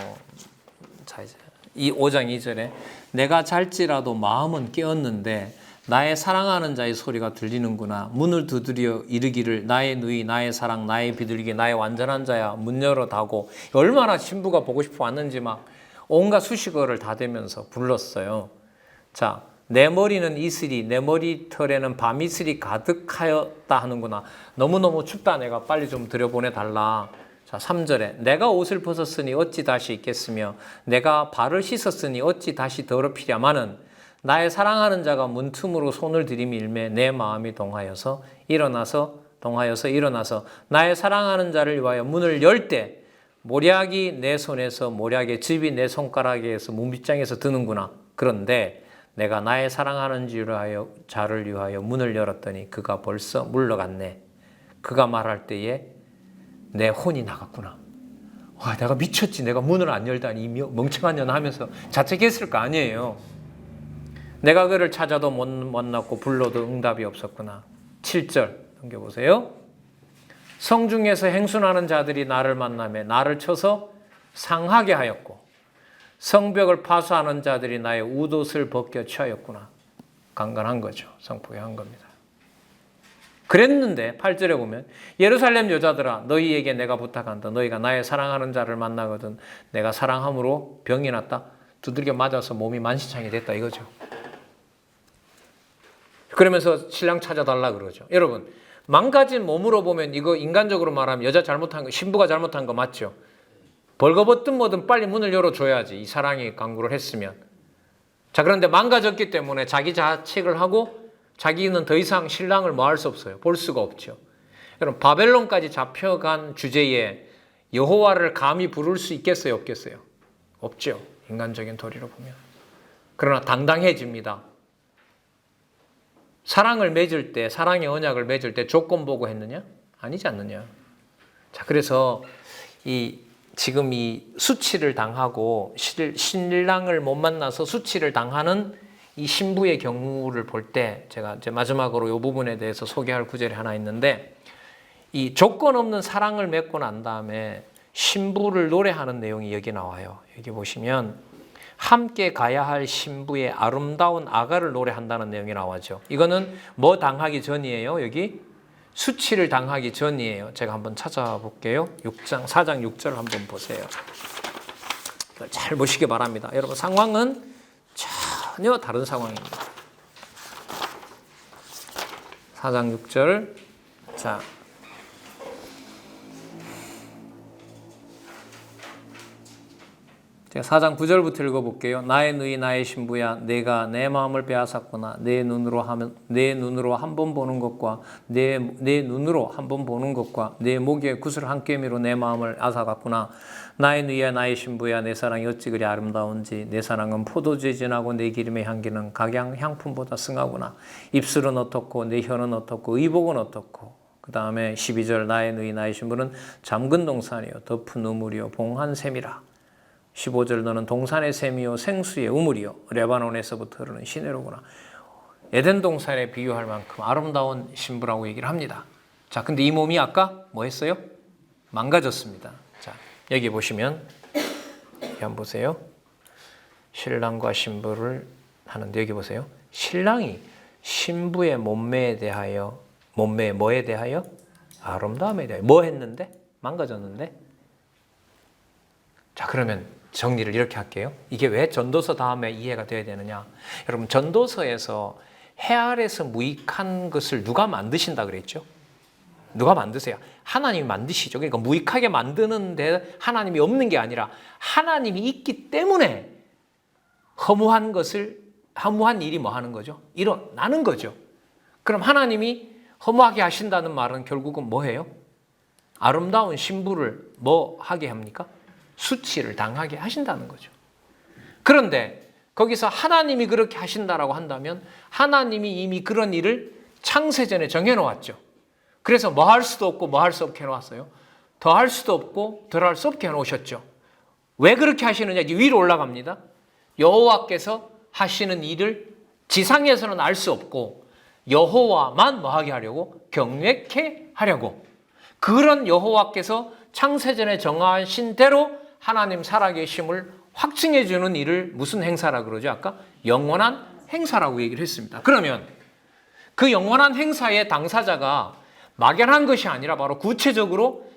자, 이제 이 5장 2절에 내가 잘지라도 마음은 깨었는데 나의 사랑하는 자의 소리가 들리는구나. 문을 두드려 이르기를 나의 누이, 나의 사랑, 나의 비둘기, 나의 완전한 자야. 문 열어 닫고. 얼마나 신부가 보고 싶어 왔는지 막 온갖 수식어를 다 대면서 불렀어요. 자, 내 머리는 이슬이, 내 머리털에는 밤이슬이 가득하였다 하는구나. 너무너무 춥다. 내가 빨리 좀 들여보내달라. 자, 3절에 내가 옷을 벗었으니 어찌 다시 입겠으며 내가 발을 씻었으니 어찌 다시 더럽히랴마는 나의 사랑하는 자가 문틈으로 손을 들이밀매 내 마음이 동하여서 일어나서 나의 사랑하는 자를 위하여 문을 열 때 모략이 내 손에서 모략의 즙이 내 손가락에서 문빗장에서 드는구나. 그런데 내가 나의 사랑하는 자를 위하여 문을 열었더니 그가 벌써 물러갔네. 그가 말할 때에 내 혼이 나갔구나. 와, 내가 미쳤지. 내가 문을 안 열다니 이 멍청한 년 하면서 자책했을 거 아니에요. 내가 그를 찾아도 못 만났고 불러도 응답이 없었구나. 7절 넘겨보세요. 성중에서 행순하는 자들이 나를 만나며 나를 쳐서 상하게 하였고 성벽을 파수하는 자들이 나의 웃옷을 벗겨 취하였구나. 강간한 거죠. 성폭행한 겁니다. 그랬는데 8절에 보면 예루살렘 여자들아 너희에게 내가 부탁한다. 너희가 나의 사랑하는 자를 만나거든 내가 사랑함으로 병이 났다. 두들겨 맞아서 몸이 만신창이 됐다 이거죠. 그러면서 신랑 찾아달라 그러죠. 여러분 망가진 몸으로 보면 이거 인간적으로 말하면 여자 잘못한 거 신부가 잘못한 거 맞죠. 벌거벗든 뭐든 빨리 문을 열어줘야지 이 사랑이 강구를 했으면. 자 그런데 망가졌기 때문에 자기 자책을 하고 자기는 더 이상 신랑을 뭐 할 수 없어요. 볼 수가 없죠. 여러분 바벨론까지 잡혀간 주제에 여호와를 감히 부를 수 있겠어요? 없겠어요? 없죠. 인간적인 도리로 보면. 그러나 당당해집니다. 사랑을 맺을 때 사랑의 언약을 맺을 때 조건 보고 했느냐? 아니지 않느냐. 자 그래서 지금 이 수치를 당하고 신랑을 못 만나서 수치를 당하는 이 신부의 경우를 볼 때 제가 이제 마지막으로 이 부분에 대해서 소개할 구절이 하나 있는데 이 조건 없는 사랑을 맺고 난 다음에 신부를 노래하는 내용이 여기 나와요. 여기 보시면 함께 가야 할 신부의 아름다운 아가를 노래한다는 내용이 나와죠. 이거는 뭐 당하기 전이에요? 여기 수치를 당하기 전이에요. 제가 한번 찾아볼게요. 4장 6절 한번 보세요. 이걸 잘 보시기 바랍니다. 여러분 상황은 전혀 다른 상황입니다. 4장 6절. 자. 제가 4장 9절부터 읽어볼게요. 나의 누이 나의 신부야 내가 내 마음을 빼앗았구나. 내 눈으로 한 번 보는 것과 내 눈으로 한 번 보는 것과 내 목에 구슬 한 꿰미로 내 마음을 앗아갔구나. 나의 누이야 나의 신부야 내 사랑이 어찌 그리 아름다운지 내 사랑은 포도주에 진하고 내 기름의 향기는 각양 향품보다 승하구나. 입술은 어떻고 내 혀는 어떻고 의복은 어떻고. 그 다음에 12절 나의 누이 나의 신부는 잠근 동산이요 덮은 우물이요 봉한 샘이라. 15절 너는 동산의 샘이요 생수의 우물이요 레바논에서부터 흐르는 시내로구나. 에덴 동산에 비유할 만큼 아름다운 신부라고 얘기를 합니다. 자, 근데 이 몸이 아까 뭐 했어요? 망가졌습니다. 자, 여기 보시면 여기 한번 보세요. 신랑과 신부를 하는데 여기 보세요. 신랑이 신부의 몸매에 뭐에 대하여? 아름다움에 대하여. 뭐 했는데? 망가졌는데? 자, 그러면 정리를 이렇게 할게요. 이게 왜 전도서 다음에 이해가 돼야 되느냐? 여러분 전도서에서 해 아래서 무익한 것을 누가 만드신다 그랬죠? 누가 만드세요? 하나님이 만드시죠. 그러니까 무익하게 만드는데 하나님이 없는 게 아니라 하나님이 있기 때문에 허무한 일이 뭐 하는 거죠? 일어나는 거죠. 그럼 하나님이 허무하게 하신다는 말은 결국은 뭐예요? 아름다운 신부를 뭐 하게 합니까? 수치를 당하게 하신다는 거죠. 그런데 거기서 하나님이 그렇게 하신다라고 한다면 하나님이 이미 그런 일을 창세전에 정해놓았죠. 그래서 뭐 할 수도 없고 뭐 할 수 없게 해놓았어요. 더 할 수도 없고 덜 할 수 없게 해놓으셨죠. 왜 그렇게 하시느냐? 위로 올라갑니다. 여호와께서 하시는 일을 지상에서는 알 수 없고 여호와만 뭐 하게 하려고? 경외케 하려고. 그런 여호와께서 창세전에 정하신 대로 하나님 살아계심을 확증해 주는 일을 무슨 행사라 그러죠? 아까 영원한 행사라고 얘기를 했습니다. 그러면 그 영원한 행사의 당사자가 막연한 것이 아니라 바로 구체적으로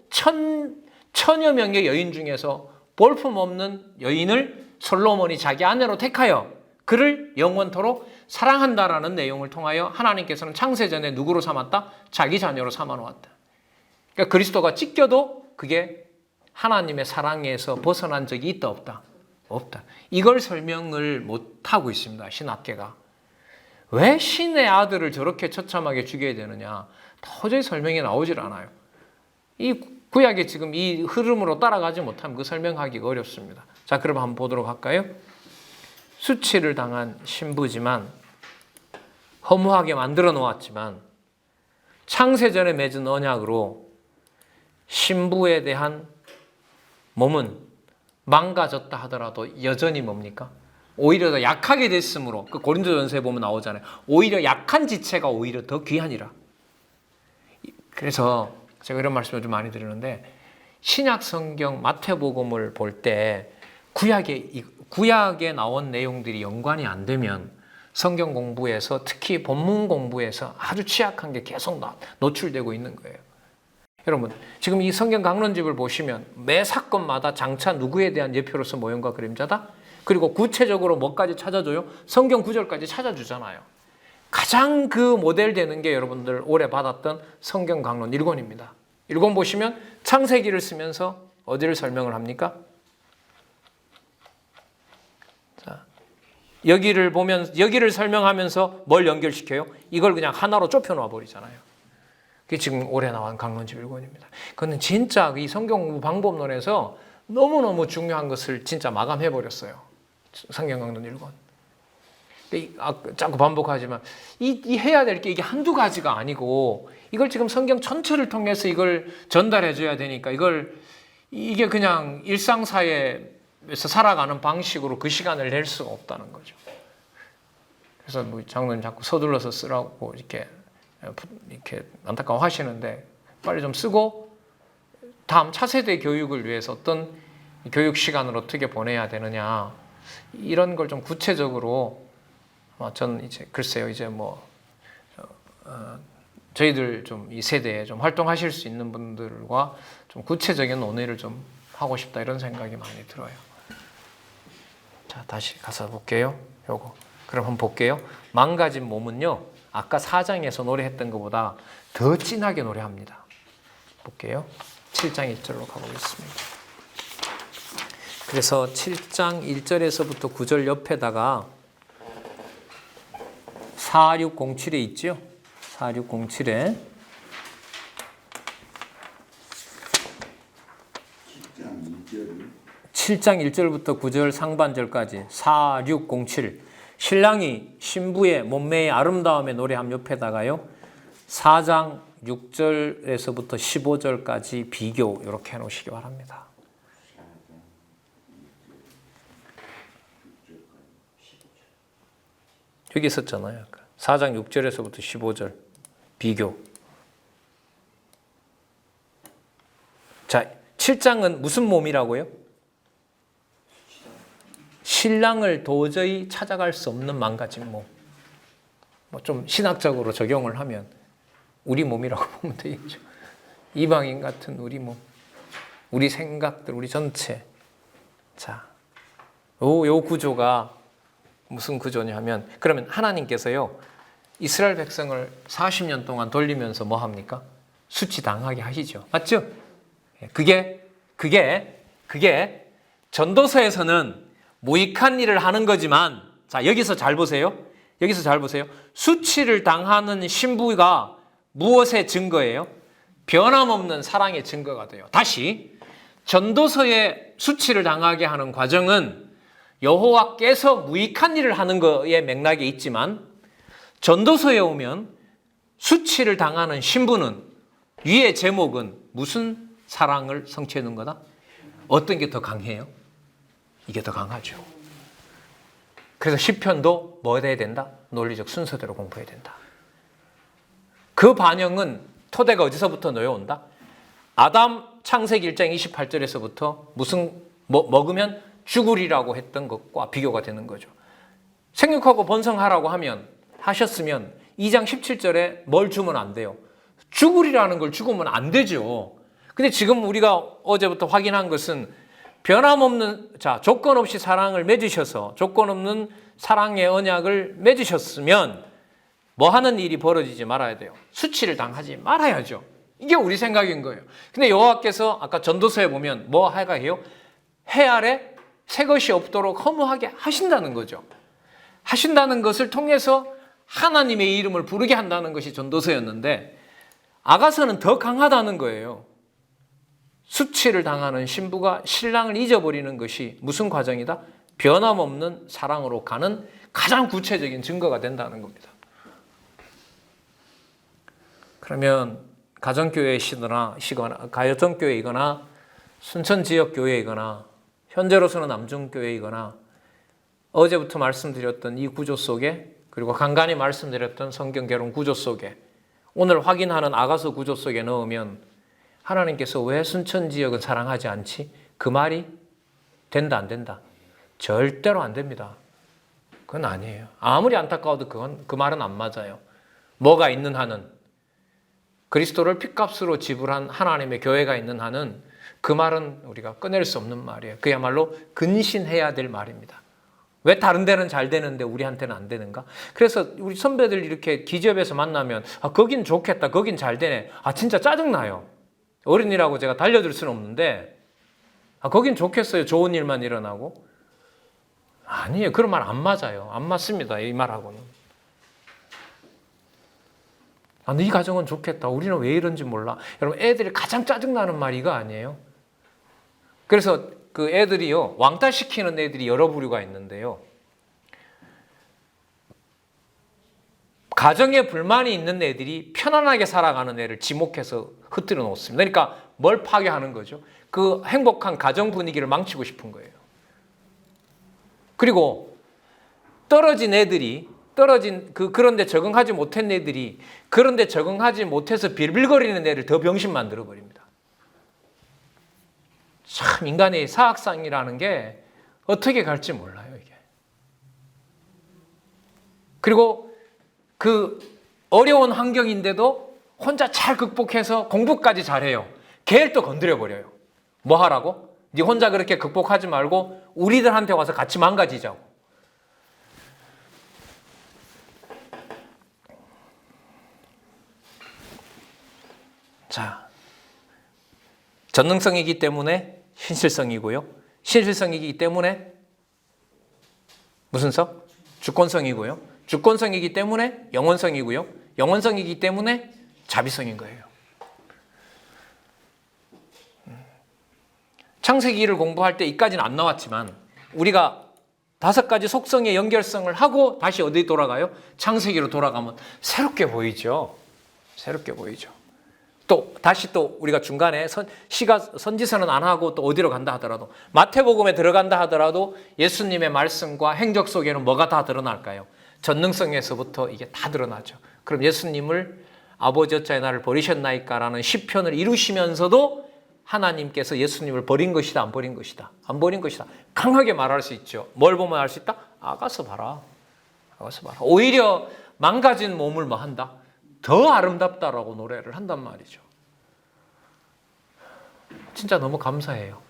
천여 명의 여인 중에서 볼품없는 여인을 솔로몬이 자기 아내로 택하여 그를 영원토록 사랑한다라는 내용을 통하여 하나님께서는 창세전에 누구로 삼았다? 자기 자녀로 삼아놓았다. 그러니까 그리스도가 찢겨도 그게 하나님의 사랑에서 벗어난 적이 있다 없다? 없다. 이걸 설명을 못하고 있습니다. 신학계가. 왜 신의 아들을 저렇게 처참하게 죽여야 되느냐? 도저히 설명이 나오질 않아요. 이 구약의 지금 이 흐름으로 따라가지 못하면 그 설명하기가 어렵습니다. 자, 그럼 한번 보도록 할까요? 수치를 당한 신부지만 허무하게 만들어 놓았지만 창세전에 맺은 언약으로 신부에 대한 몸은 망가졌다 하더라도 여전히 뭡니까? 오히려 더 약하게 됐으므로 그 고린도전서에 보면 나오잖아요. 오히려 약한 지체가 오히려 더 귀하니라. 그래서 제가 이런 말씀을 좀 많이 드리는데 신약 성경 마태복음을 볼 때 구약에 나온 내용들이 연관이 안 되면 성경 공부에서 특히 본문 공부에서 아주 취약한 게 계속 노출되고 있는 거예요. 여러분 지금 이 성경 강론집을 보시면 매 사건마다 장차 누구에 대한 예표로서 모형과 그림자다? 그리고 구체적으로 뭐까지 찾아줘요? 성경 구절까지 찾아주잖아요. 가장 그 모델 되는 게 여러분들 올해 받았던 성경 강론 1권입니다. 1권 보시면 창세기를 쓰면서 어디를 설명을 합니까? 자, 여기를 설명하면서 뭘 연결시켜요? 이걸 그냥 하나로 좁혀놓아 버리잖아요. 그게 지금 올해 나온 강론집 1권입니다. 그거는 진짜 이 성경 공부 방법론에서 너무너무 중요한 것을 진짜 마감해 버렸어요. 성경 강론 1권. 자꾸 반복하지만 이 해야 될 게 이게 한두 가지가 아니고 이걸 지금 성경 전체를 통해서 이걸 전달해 줘야 되니까 이게 그냥 일상사회에서 살아가는 방식으로 그 시간을 낼 수가 없다는 거죠. 그래서 뭐 장로님 자꾸 서둘러서 쓰라고 이렇게 안타까워 하시는데 빨리 좀 쓰고 다음 차세대 교육을 위해서 어떤 교육 시간을 어떻게 보내야 되느냐 이런 걸 좀 구체적으로 전 이제 글쎄요 이제 저희들 좀 이 세대에 좀 활동하실 수 있는 분들과 좀 구체적인 논의를 좀 하고 싶다 이런 생각이 많이 들어요. 자 다시 가서 볼게요. 요거 그럼 한번 볼게요. 망가진 몸은요 아까 4장에서 노래했던 것보다 더 진하게 노래합니다. 볼게요. 7장 1절로 가보겠습니다. 그래서 7장 1절에서부터 9절 옆에다가 4607에 있죠? 4607에 7장 1절부터 9절 상반절까지 4607 신랑이 신부의 몸매의 아름다움에 노래함 옆에다가요 4장 6절에서부터 15절까지 비교 이렇게 해놓으시기 바랍니다. 여기 있었잖아요. 4장 6절에서부터 15절 비교. 자, 7장은 무슨 몸이라고요? 신랑을 도저히 찾아갈 수 없는 망가진 몸. 좀 신학적으로 적용을 하면 우리 몸이라고 보면 되겠죠. 이방인 같은 우리 몸, 우리 생각들, 우리 전체. 자, 요 구조가 무슨 구조냐면 그러면 하나님께서요 이스라엘 백성을 40년 동안 돌리면서 뭐 합니까? 수치당하게 하시죠. 맞죠? 그게 전도서에서는 무익한 일을 하는 거지만 자 여기서 잘 보세요. 수치를 당하는 신부가 무엇의 증거예요? 변함없는 사랑의 증거가 돼요. 다시 전도서에 수치를 당하게 하는 과정은 여호와께서 무익한 일을 하는 거에 맥락에 있지만 전도서에 오면 수치를 당하는 신부는 위의 제목은 무슨 사랑을 성취해 놓은 거다? 어떤 게 더 강해요? 이게 더 강하죠. 그래서 시편도 뭐 해야 된다? 논리적 순서대로 공부해야 된다. 그 반영은 토대가 어디서부터 놓여온다? 아담 창세기 1장 28절에서부터 무슨 먹으면 죽으리라고 했던 것과 비교가 되는 거죠. 생육하고 번성하라고 하셨으면 2장 17절에 뭘 주면 안 돼요? 죽으리라는 걸 죽으면 안 되죠. 근데 지금 우리가 어제부터 확인한 것은 변함없는 조건 없이 사랑을 맺으셔서 조건 없는 사랑의 언약을 맺으셨으면 뭐 하는 일이 벌어지지 말아야 돼요? 수치를 당하지 말아야죠. 이게 우리 생각인 거예요. 근데 여호와께서 아까 전도서에 보면 뭐 하가 해요? 해 아래 새 것이 없도록 허무하게 하신다는 거죠. 하신다는 것을 통해서 하나님의 이름을 부르게 한다는 것이 전도서였는데 아가서는 더 강하다는 거예요. 수치를 당하는 신부가 신랑을 잊어버리는 것이 무슨 과정이다? 변함없는 사랑으로 가는 가장 구체적인 증거가 된다는 겁니다. 그러면 가정교회이시거나 가정교회이거나 순천지역교회이거나 현재로서는 남중교회이거나 어제부터 말씀드렸던 이 구조 속에, 그리고 간간히 말씀드렸던 성경개론 구조 속에, 오늘 확인하는 아가서 구조 속에 넣으면 하나님께서 왜 순천지역은 사랑하지 않지? 그 말이 된다 안 된다? 절대로 안 됩니다. 그건 아니에요. 아무리 안타까워도 그 말은 안 맞아요. 뭐가 있는 한은, 그리스도를 핏값으로 지불한 하나님의 교회가 있는 한은 그 말은 우리가 꺼낼 수 없는 말이에요. 그야말로 근신해야 될 말입니다. 왜 다른 데는 잘 되는데 우리한테는 안 되는가? 그래서 우리 선배들 이렇게 기지업에서 만나면 거긴 좋겠다, 거긴 잘 되네, 진짜 짜증나요. 어른이라고 제가 달려들 수는 없는데 거긴 좋겠어요, 좋은 일만 일어나고. 아니에요. 그런 말 안 맞아요. 안 맞습니다, 이 말하고는. 이 가정은 좋겠다, 우리는 왜 이런지 몰라. 여러분, 애들이 가장 짜증나는 말이 이거 아니에요? 그래서 그 애들이요, 왕따시키는 애들이 여러 부류가 있는데요, 가정에 불만이 있는 애들이 편안하게 살아가는 애를 지목해서 흩뜨려 놓습니다. 그러니까 뭘 파괴하는 거죠? 그 행복한 가정 분위기를 망치고 싶은 거예요. 그리고 그런데 적응하지 못한 애들이 그런데 적응하지 못해서 빌빌거리는 애를 더 병신 만들어 버립니다. 참, 인간의 사악상이라는 게 어떻게 갈지 몰라요, 이게. 그리고 그 어려운 환경인데도 혼자 잘 극복해서 공부까지 잘해요. 걔를 또 건드려 버려요. 뭐 하라고? 네 혼자 그렇게 극복하지 말고 우리들한테 와서 같이 망가지자고. 자, 전능성이기 때문에 신실성이고요. 신실성이기 때문에 무슨 성? 주권성이고요. 주권성이기 때문에 영원성이고요. 영원성이기 때문에 자비성인 거예요. 창세기를 공부할 때 이까지는 안 나왔지만 우리가 5가지 속성의 연결성을 하고 다시 어디 돌아가요? 창세기로 돌아가면 새롭게 보이죠. 새롭게 보이죠. 또 다시 또 우리가 중간에 선지서는 안 하고 또 어디로 간다 하더라도, 마태복음에 들어간다 하더라도 예수님의 말씀과 행적 속에는 뭐가 다 드러날까요? 전능성에서부터 이게 다 드러나죠. 그럼 예수님을 아버지 어찌하여 나를 버리셨나이까라는 시편을 이루시면서도 하나님께서 예수님을 버린 것이다, 안 버린 것이다? 안 버린 것이다. 강하게 말할 수 있죠. 뭘 보면 알 수 있다? 아가서 봐라. 아가서 봐라. 오히려 망가진 몸을 뭐 한다? 더 아름답다라고 노래를 한단 말이죠. 진짜 너무 감사해요.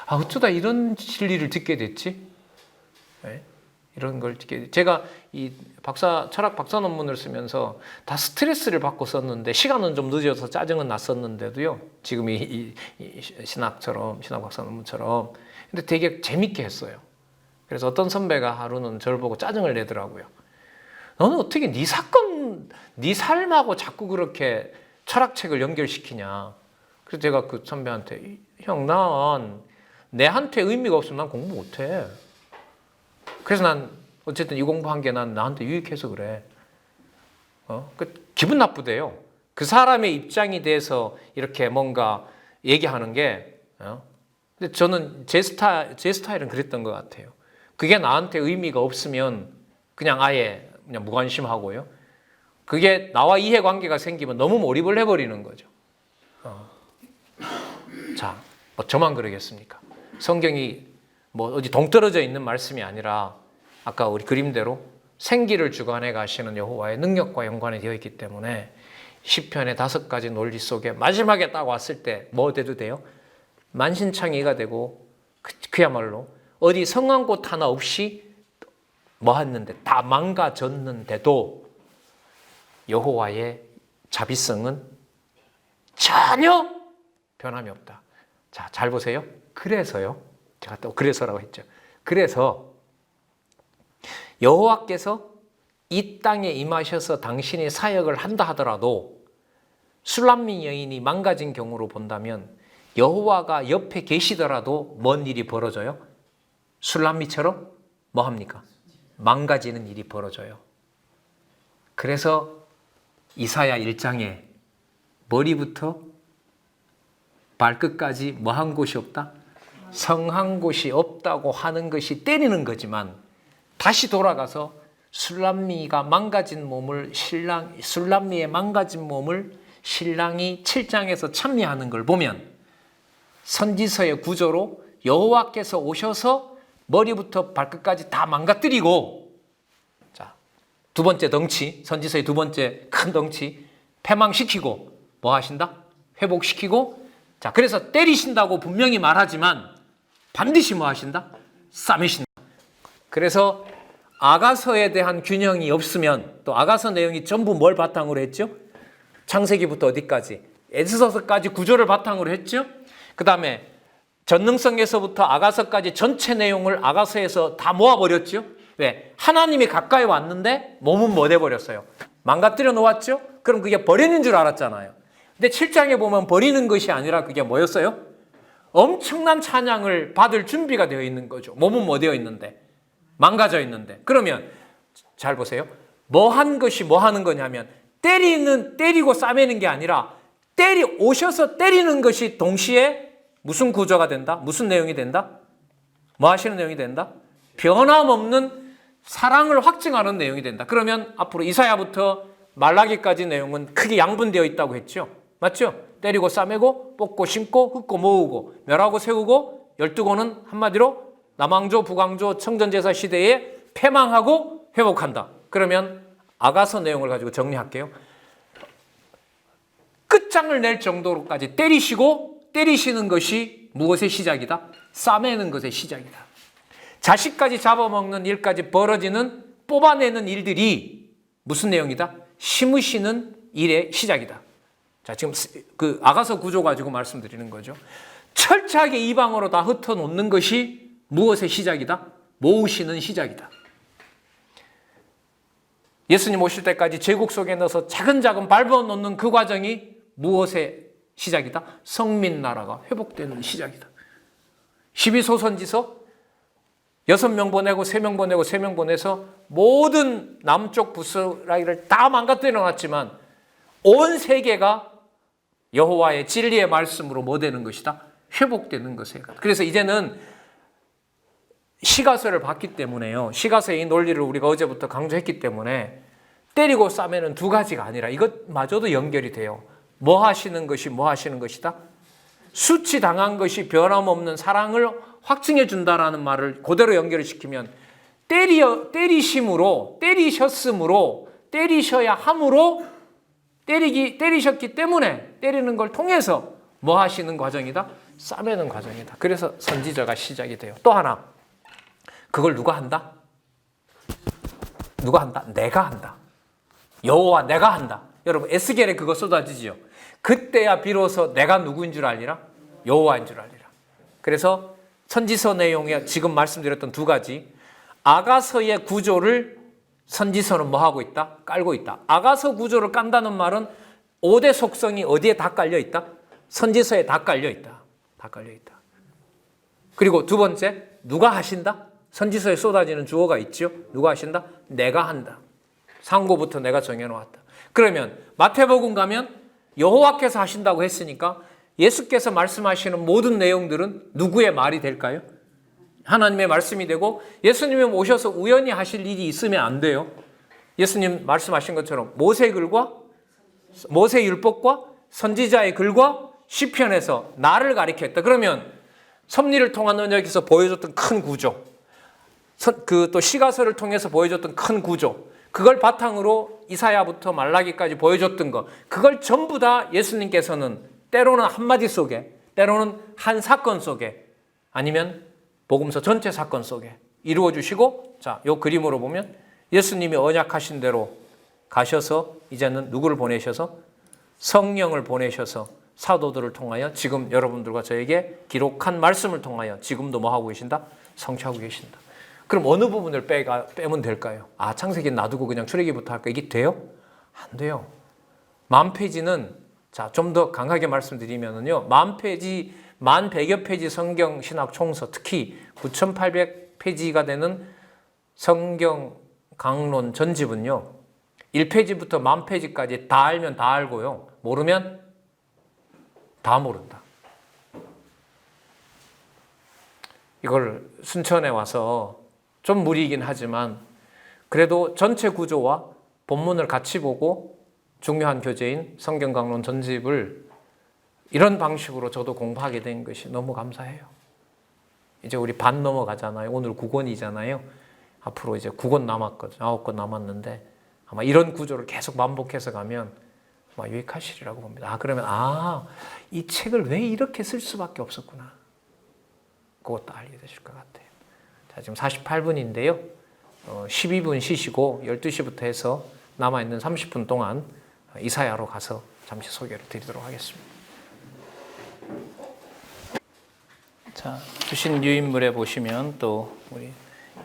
어쩌다 이런 진리를 듣게 됐지? 네? 이런 걸 듣게. 제가 이 철학 박사 논문을 쓰면서 다 스트레스를 받고 썼는데, 시간은 좀 늦어서 짜증은 났었는데도요, 지금 이 신학 박사 논문처럼. 근데 되게 재밌게 했어요. 그래서 어떤 선배가 하루는 저를 보고 짜증을 내더라고요. 너는 어떻게 네 사건, 네 삶하고 자꾸 그렇게 철학책을 연결시키냐. 그래서 제가 그 선배한테, 형, 난 내한테 의미가 없으면 난 공부 못해. 그래서 난 어쨌든 이 공부한 게 난 나한테 유익해서 그래. 기분 나쁘대요. 그 사람의 입장이 돼서 이렇게 뭔가 얘기하는 게. 근데 저는 제 스타일은 그랬던 것 같아요. 그게 나한테 의미가 없으면 그냥 아예 그냥 무관심하고요. 그게 나와 이해관계가 생기면 너무 몰입을 해버리는 거죠. 자, 뭐 저만 그러겠습니까? 성경이 뭐 어디 동떨어져 있는 말씀이 아니라 아까 우리 그림대로 생기를 주관해 가시는 여호와의 능력과 연관이 되어 있기 때문에 시편의 5가지 논리 속에 마지막에 딱 왔을 때 뭐 돼도 돼요? 만신창이가 되고 그야말로 어디 성한 곳 하나 없이 뭐 했는데 다 망가졌는데도 여호와의 자비성은 전혀 변함이 없다. 자, 잘 보세요. 그래서요. 제가 또 그래서라고 했죠. 그래서 여호와께서 이 땅에 임하셔서 당신이 사역을 한다 하더라도 술람미 여인이 망가진 경우로 본다면 여호와가 옆에 계시더라도 뭔 일이 벌어져요? 술람미처럼 뭐 합니까? 망가지는 일이 벌어져요. 그래서 이사야 1장에 머리부터 발끝까지 뭐 한 곳이 없다? 성한 곳이 없다고 하는 것이 때리는 거지만 다시 돌아가서 술람미의 망가진 몸을 신랑이 7장에서 찬미하는 걸 보면 선지서의 구조로 여호와께서 오셔서 머리부터 발끝까지 다 망가뜨리고, 자, 두 번째 덩치, 선지서의 두 번째 큰 덩치 패망시키고 뭐 하신다? 회복시키고, 자, 그래서 때리신다고 분명히 말하지만 반드시 뭐 하신다? 싸매신다. 그래서 아가서에 대한 균형이 없으면, 또 아가서 내용이 전부 뭘 바탕으로 했죠? 창세기부터 어디까지? 에스더서까지 구조를 바탕으로 했죠? 그 다음에 전능성에서부터 아가서까지 전체 내용을 아가서에서 다 모아버렸죠? 왜? 하나님이 가까이 왔는데 몸은 뭐 돼버렸어요? 망가뜨려 놓았죠? 그럼 그게 버리는 줄 알았잖아요. 근데 7장에 보면 버리는 것이 아니라 그게 뭐였어요? 엄청난 찬양을 받을 준비가 되어 있는 거죠. 몸은 뭐 되어 있는데? 망가져 있는데. 그러면 잘 보세요. 뭐 한 것이 뭐 하는 거냐면 때리고 싸매는 게 아니라 오셔서 때리는 것이 동시에 무슨 구조가 된다? 무슨 내용이 된다? 뭐 하시는 내용이 된다? 변함없는 사랑을 확증하는 내용이 된다. 그러면 앞으로 이사야부터 말라기까지 내용은 크게 양분되어 있다고 했죠. 맞죠? 때리고 싸매고 뽑고 심고 흙고 모으고 멸하고 세우고 12고는 한마디로 남왕조 북왕조 청전제사 시대에 패망하고 회복한다. 그러면 아가서 내용을 가지고 정리할게요. 끝장을 낼 정도로까지 때리시는 것이 무엇의 시작이다? 싸매는 것의 시작이다. 자식까지 잡아먹는 일까지 벌어지는 뽑아내는 일들이 무슨 내용이다? 심으시는 일의 시작이다. 자, 지금 그 아가서 구조 가지고 말씀드리는 거죠. 철저하게 이방으로 다 흩어놓는 것이 무엇의 시작이다? 모으시는 시작이다. 예수님 오실 때까지 제국 속에 넣어서 차근차근 밟아놓는 그 과정이 무엇의 시작이다? 성민나라가 회복되는 시작이다. 12소선지서 6명 보내고 3명 보내고 3명 보내서 모든 남쪽 부스라기를 다 망가뜨려 놨지만 온 세계가 여호와의 진리의 말씀으로 뭐 되는 것이다? 회복되는 것이에요. 그래서 이제는 시가서를 봤기 때문에요. 시가서의 이 논리를 우리가 어제부터 강조했기 때문에 때리고 싸매는 두 가지가 아니라 이것마저도 연결이 돼요. 뭐 하시는 것이 뭐 하시는 것이다? 수치당한 것이 변함없는 사랑을 확증해 준다라는 말을 그대로 연결을 시키면 때리셨음으로 때리셔야 함으로 때리셨기 때문에 때리는 걸 통해서 뭐 하시는 과정이다? 싸매는 과정이다. 그래서 선지자가 시작이 돼요. 또 하나, 그걸 누가 한다? 누가 한다? 내가 한다. 여호와 내가 한다. 여러분 에스겔에 그거 쏟아지지요. 그때야 비로소 내가 누구인 줄 알리라? 여호와인 줄 알리라. 그래서 선지서 내용에 지금 말씀드렸던 두 가지, 아가서의 구조를 선지서는 뭐 하고 있다? 깔고 있다. 아가서 구조를 깐다는 말은 5대 속성이 어디에 다 깔려 있다? 선지서에 다 깔려 있다. 다 깔려 있다. 그리고 두 번째, 누가 하신다? 선지서에 쏟아지는 주어가 있죠. 누가 하신다? 내가 한다. 상고부터 내가 정해놓았다. 그러면 마태복음 가면 여호와께서 하신다고 했으니까 예수께서 말씀하시는 모든 내용들은 누구의 말이 될까요? 하나님의 말씀이 되고, 예수님이 오셔서 우연히 하실 일이 있으면 안 돼요. 예수님 말씀하신 것처럼 모세율법과 선지자의 글과 시편에서 나를 가리켰다. 그러면 섭리를 통한 언약에서 보여줬던 큰 구조, 또 시가서를 통해서 보여줬던 큰 구조, 그걸 바탕으로 이사야부터 말라기까지 보여줬던 것, 그걸 전부 다 예수님께서는 때로는 한마디 속에, 때로는 한 사건 속에, 아니면 복음서 전체 사건 속에 이루어주시고, 자, 요 그림으로 보면 예수님이 언약하신 대로 가셔서 이제는 누구를 보내셔서? 성령을 보내셔서 사도들을 통하여 지금 여러분들과 저에게 기록한 말씀을 통하여 지금도 뭐 하고 계신다? 성취하고 계신다. 그럼 어느 부분을 빼면 될까요? 아, 창세기 놔두고 그냥 출애기부터 할까? 이게 돼요? 안 돼요. 만 페이지는, 자, 좀 더 강하게 말씀드리면은요, 만 100여 페이지 성경 신학 총서, 특히 9,800페이지가 되는 성경 강론 전집은요, 1페이지부터 만 페이지까지 다 알면 다 알고요, 모르면 다 모른다. 이걸 순천에 와서 좀 무리이긴 하지만 그래도 전체 구조와 본문을 같이 보고 중요한 교재인 성경 강론 전집을 이런 방식으로 저도 공부하게 된 것이 너무 감사해요. 이제 우리 반 넘어가잖아요. 오늘 9권이잖아요. 앞으로 이제 9권 남았거든요. 9권 남았는데 아마 이런 구조를 계속 반복해서 가면 아마 유익하시리라고 봅니다. 그러면 이 책을 왜 이렇게 쓸 수밖에 없었구나. 그것도 알게 되실 것 같아요. 자, 지금 48분인데요. 12분 쉬시고 12시부터 해서 남아있는 30분 동안 이사야로 가서 잠시 소개를 드리도록 하겠습니다. 자, 주신 유인물에 보시면 또 우리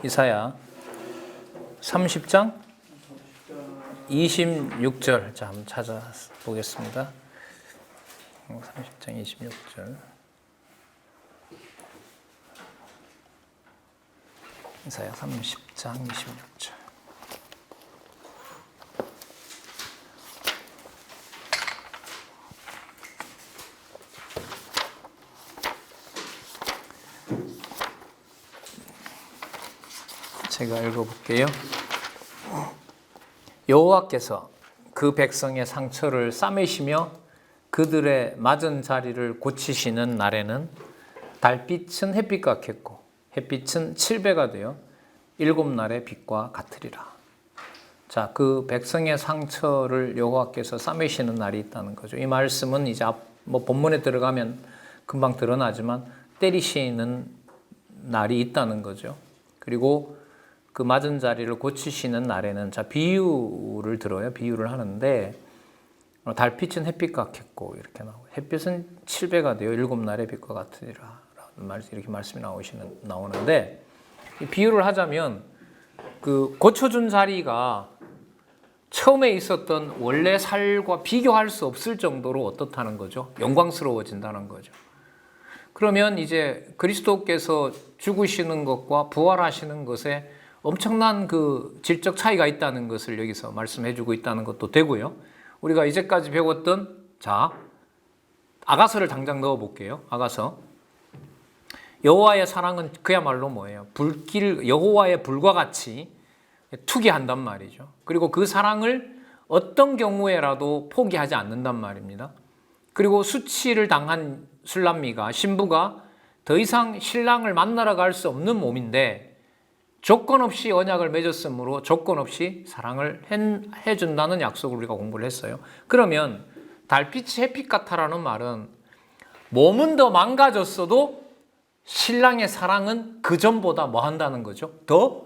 이사야 30장 26절 자, 한번 찾아보겠습니다. 30장 26절 이사야 30장 26절 제가 읽어볼게요. 여호와께서 그 백성의 상처를 싸매시며 그들의 맞은 자리를 고치시는 날에는 달빛은 햇빛 같겠고 햇빛은 7배가 되어 7날의 빛과 같으리라. 자, 그 백성의 상처를 여호와께서 싸매시는 날이 있다는 거죠. 이 말씀은 이제 본문에 들어가면 금방 드러나지만 때리시는 날이 있다는 거죠. 그리고 그 맞은 자리를 고치시는 날에는 자, 비유를 들어요. 비유를 하는데 달빛은 햇빛 같겠고 이렇게 나오고 햇빛은 7배가 되어 7날의 빛과 같으리라. 이렇게 말씀이 나오는데 이 비유를 하자면 그 고쳐준 자리가 처음에 있었던 원래 살과 비교할 수 없을 정도로 어떻다는 거죠? 영광스러워진다는 거죠. 그러면 이제 그리스도께서 죽으시는 것과 부활하시는 것에 엄청난 그 질적 차이가 있다는 것을 여기서 말씀해 주고 있다는 것도 되고요. 우리가 이제까지 배웠던 아가서를 당장 넣어 볼게요. 아가서. 여호와의 사랑은 그야말로 뭐예요? 여호와의 불과 같이 투기한단 말이죠. 그리고 그 사랑을 어떤 경우에라도 포기하지 않는단 말입니다. 그리고 수치를 당한 술람미가 신부가 더 이상 신랑을 만나러 갈 수 없는 몸인데 조건 없이 언약을 맺었으므로 조건 없이 사랑을 해준다는 약속을 우리가 공부를 했어요. 그러면 달빛이 햇빛 같아라는 말은 몸은 더 망가졌어도 신랑의 사랑은 그 전보다 뭐 한다는 거죠? 더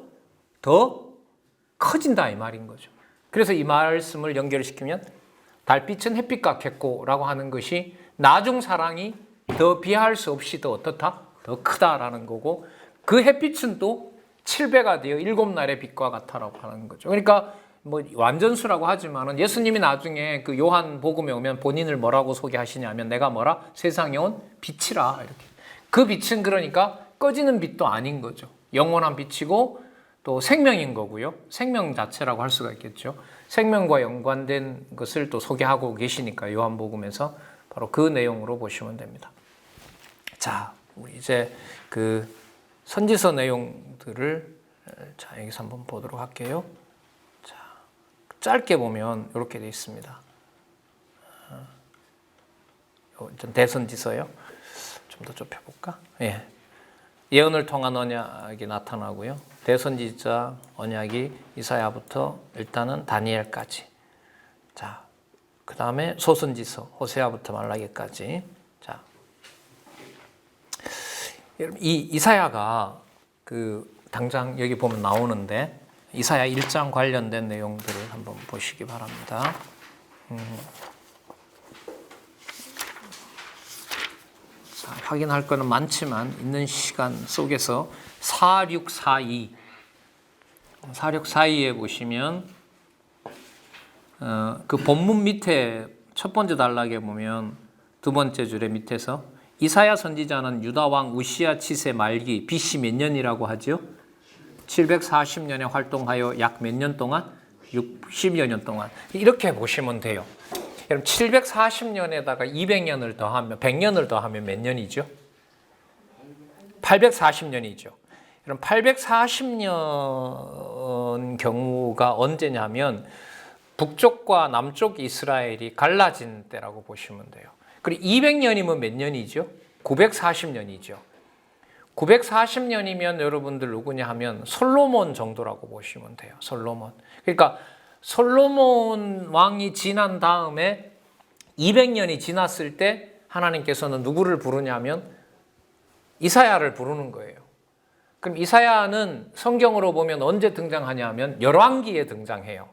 커진다 이 말인 거죠. 그래서 이 말씀을 연결시키면 달빛은 햇빛 같겠고 라고 하는 것이 나중 사랑이 더 비할 수 없이 더 어떻다? 더 크다라는 거고 그 햇빛은 또 7배가 되어 7날의 빛과 같아라고 하는 거죠. 그러니까 뭐 완전수라고 하지만은 예수님이 나중에 그 요한 복음에 오면 본인을 뭐라고 소개하시냐면 내가 뭐라? 세상에 온 빛이라 이렇게. 그 빛은 그러니까 꺼지는 빛도 아닌 거죠. 영원한 빛이고 또 생명인 거고요. 생명 자체라고 할 수가 있겠죠. 생명과 연관된 것을 또 소개하고 계시니까 요한복음에서 바로 그 내용으로 보시면 됩니다. 자, 우리 이제 그 선지서 내용들을 자, 여기서 한번 보도록 할게요. 자, 짧게 보면 이렇게 되어 있습니다. 대선지서요. 좀 더 좁혀볼까? 예. 예언을 통한 언약이 나타나고요. 대선지자 언약이 이사야부터 일단은 다니엘까지. 자, 그 다음에 소선지서 호세아부터 말라기까지. 자, 이 이사야가 그 당장 여기 보면 나오는데 이사야 1장 관련된 내용들을 한번 보시기 바랍니다. 자, 확인할 거는 많지만 있는 시간 속에서 4642에 보시면 그 본문 밑에 첫 번째 단락에 보면 두 번째 줄에 밑에서 이사야 선지자는 유다 왕 우시야 치세 말기 BC 몇 년이라고 하죠? 740년에 활동하여 약 몇 년 동안? 60여 년 동안. 이렇게 보시면 돼요. 그럼 740년에다가 200년을 더하면 100년을 더하면 몇 년이죠? 840년이죠. 그럼 840년 경우가 언제냐면 북쪽과 남쪽 이스라엘이 갈라진 때라고 보시면 돼요. 그리고 200년이면 몇 년이죠? 940년이죠. 940년이면 여러분들 누구냐 하면 솔로몬 정도라고 보시면 돼요. 솔로몬. 그러니까 솔로몬 왕이 지난 다음에 200년이 지났을 때 하나님께서는 누구를 부르냐면 이사야를 부르는 거예요. 그럼 이사야는 성경으로 보면 언제 등장하냐면 열왕기에 등장해요.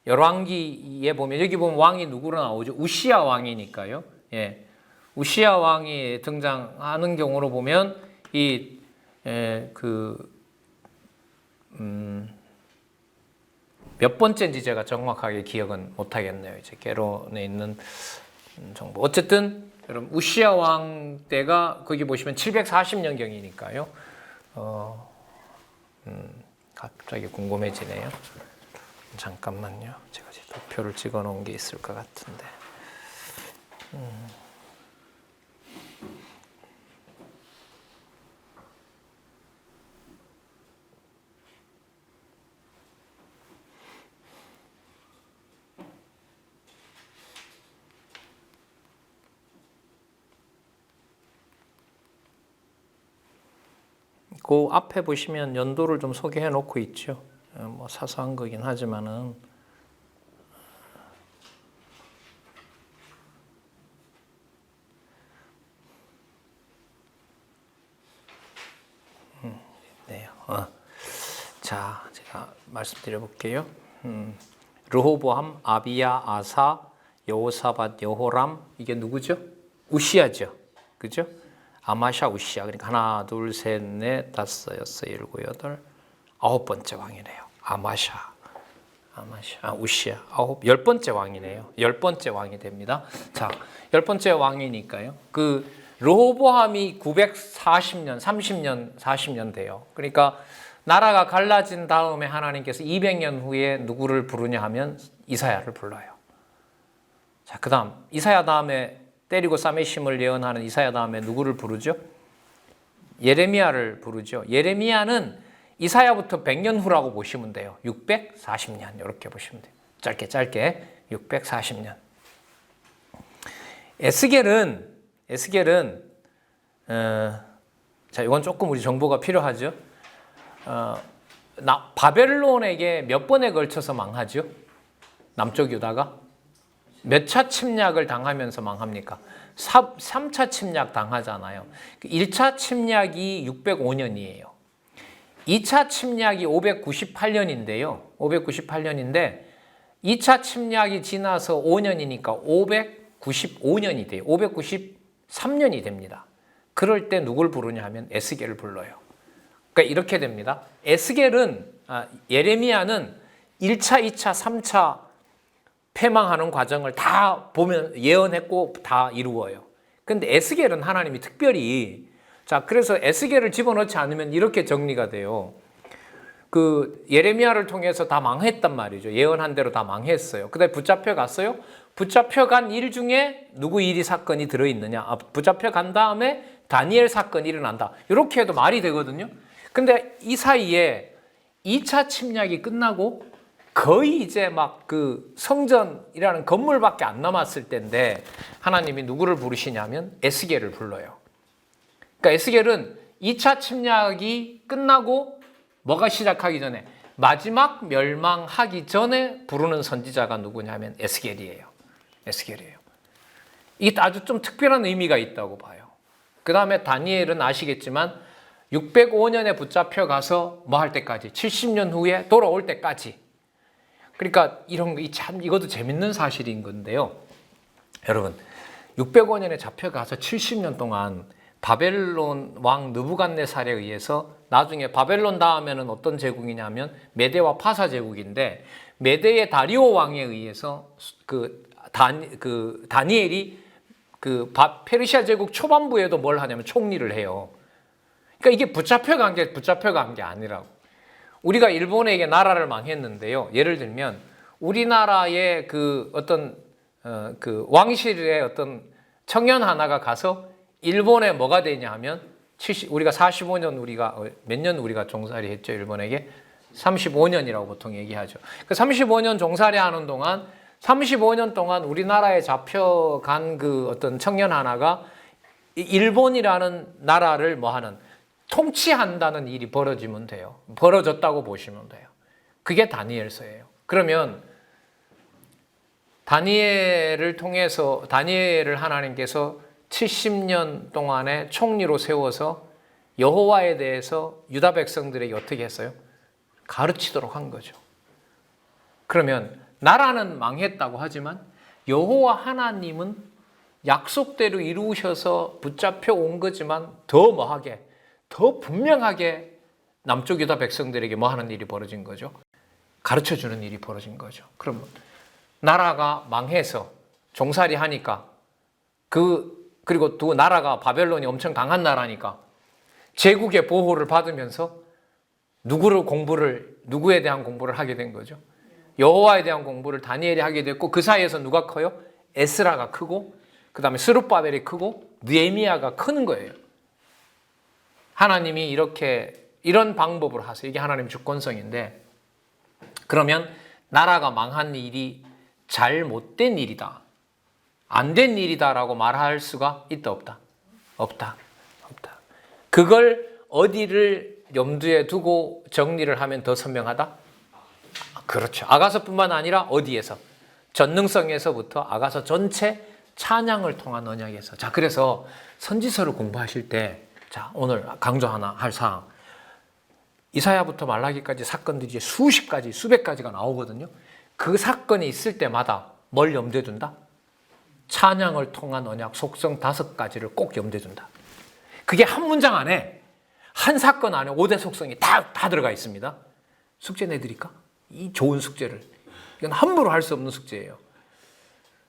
열왕기에 보면 여기 보면 왕이 누구로 나오죠? 우시야 왕이니까요. 예. 우시야 왕이 등장하는 경우로 보면 몇 번째인지 제가 정확하게 기억은 못 하겠네요. 이제 개론에 있는 정보. 어쨌든 여러분 우시야 왕 때가 거기 보시면 740년 경이니까요. 갑자기 궁금해지네요. 잠깐만요. 제가 도표를 찍어 놓은 게 있을 것 같은데. 그 앞에 보시면 연도를 좀 소개해 놓고 있죠. 뭐 사소한 거긴 하지만은 네요. 자, 제가 말씀드려 볼게요. 르호보암, 아비야, 아사, 여호사밧, 여호람 이게 누구죠? 우시야죠. 그죠? 아마샤, 우시야. 그러니까 하나, 둘, 셋, 넷, 다섯, 여섯, 일곱, 여덟, 아홉 번째 왕이네요. 아마샤, 우시야. 열 번째 왕이네요. 열 번째 왕이 됩니다. 자, 열 번째 왕이니까요. 그 르호보암이 940년, 30년, 40년 돼요. 그러니까 나라가 갈라진 다음에 하나님께서 200년 후에 누구를 부르냐 하면 이사야를 불러요. 자, 그다음 이사야 다음에 때리고 싸매심을 예언하는 이사야 다음에 누구를 부르죠? 예레미야를 부르죠. 예레미야는 이사야부터 100년 후라고 보시면 돼요. 640년 이렇게 보시면 돼요. 짧게 640년. 에스겔은 자, 이건 조금 우리 정보가 필요하죠. 바벨론에게 몇 번에 걸쳐서 망하죠? 남쪽 유다가 몇 차 침략을 당하면서 망합니까? 3차 침략 당하잖아요. 1차 침략이 605년이에요. 2차 침략이 598년인데요. 598년인데 2차 침략이 지나서 5년이니까 595년이 돼요. 593년이 됩니다. 그럴 때 누굴 부르냐 하면 에스겔을 불러요. 그러니까 이렇게 됩니다. 예레미야는 1차, 2차, 3차 패망하는 과정을 다 보면 예언했고 다 이루어요. 근데 에스겔은 하나님이 특별히 자, 그래서 에스겔을 집어넣지 않으면 이렇게 정리가 돼요. 그 예레미야를 통해서 다 망했단 말이죠. 예언한 대로 다 망했어요. 그다음에 붙잡혀 갔어요. 붙잡혀간 일 중에 누구 일이 사건이 들어있느냐. 붙잡혀간 다음에 다니엘 사건이 일어난다. 이렇게 해도 말이 되거든요. 근데 이 사이에 2차 침략이 끝나고 거의 이제 막 그 성전이라는 건물밖에 안 남았을 때인데 하나님이 누구를 부르시냐면 에스겔을 불러요. 그러니까 에스겔은 2차 침략이 끝나고 뭐가 시작하기 전에 마지막 멸망하기 전에 부르는 선지자가 누구냐면 에스겔이에요. 이게 아주 좀 특별한 의미가 있다고 봐요. 그 다음에 다니엘은 아시겠지만 605년에 붙잡혀 가서 뭐 할 때까지 70년 후에 돌아올 때까지 그러니까 이런 거 참 이것도 재밌는 사실인 건데요. 여러분 605년에 잡혀가서 70년 동안 바벨론 왕 느부갓네살에 의해서 나중에 바벨론 다음에는 어떤 제국이냐면 메대와 파사 제국인데 메대의 다리오 왕에 의해서 다니엘이 페르시아 제국 초반부에도 뭘 하냐면 총리를 해요. 그러니까 이게 붙잡혀간 게 아니라고. 우리가 일본에게 나라를 망했는데요. 예를 들면 우리나라의 그 어떤 그 왕실의 어떤 청년 하나가 가서 일본에 뭐가 되냐 하면 우리가 45년 우리가 몇 년 우리가 종살이 했죠, 일본에게? 35년이라고 보통 얘기하죠. 그 35년 종살이 하는 동안 35년 동안 우리나라에 잡혀간 그 어떤 청년 하나가 일본이라는 나라를 뭐 하는 통치한다는 일이 벌어지면 돼요. 벌어졌다고 보시면 돼요. 그게 다니엘서예요. 그러면 다니엘을 통해서 다니엘을 하나님께서 70년 동안의 총리로 세워서 여호와에 대해서 유다 백성들에게 어떻게 했어요? 가르치도록 한 거죠. 그러면 나라는 망했다고 하지만 여호와 하나님은 약속대로 이루셔서 붙잡혀 온 거지만 더 뭐하게, 더 분명하게 남쪽 유다 백성들에게 뭐 하는 일이 벌어진 거죠? 가르쳐주는 일이 벌어진 거죠. 그러면 나라가 망해서 종살이 하니까 그리고 또 나라가 바벨론이 엄청 강한 나라니까 제국의 보호를 받으면서 누구에 대한 공부를 하게 된 거죠? 여호와에 대한 공부를 다니엘이 하게 됐고, 그 사이에서 누가 커요? 에스라가 크고, 그 다음에 스룹바벨이 크고, 느헤미야가 크는 거예요. 하나님이 이런 방법으로 하세요. 이게 하나님 주권성인데, 그러면 나라가 망한 일이 잘못된 일이다, 안 된 일이다라고 말할 수가 있다, 없다? 없다. 그걸 어디를 염두에 두고 정리를 하면 더 선명하다? 그렇죠. 아가서뿐만 아니라 어디에서? 전능성에서부터 아가서 전체 찬양을 통한 언약에서. 자, 그래서 선지서를 공부하실 때, 자, 오늘 강조 하나 할 사항. 이사야부터 말라기까지 사건들이 수십 가지, 수백 가지가 나오거든요. 그 사건이 있을 때마다 뭘 염두에 둔다? 찬양을 통한 언약 속성 5가지를 꼭 염두에 둔다. 그게 한 문장 안에, 한 사건 안에 5대 속성이 다 들어가 있습니다. 숙제 내드릴까? 이 좋은 숙제를. 이건 함부로 할 수 없는 숙제예요.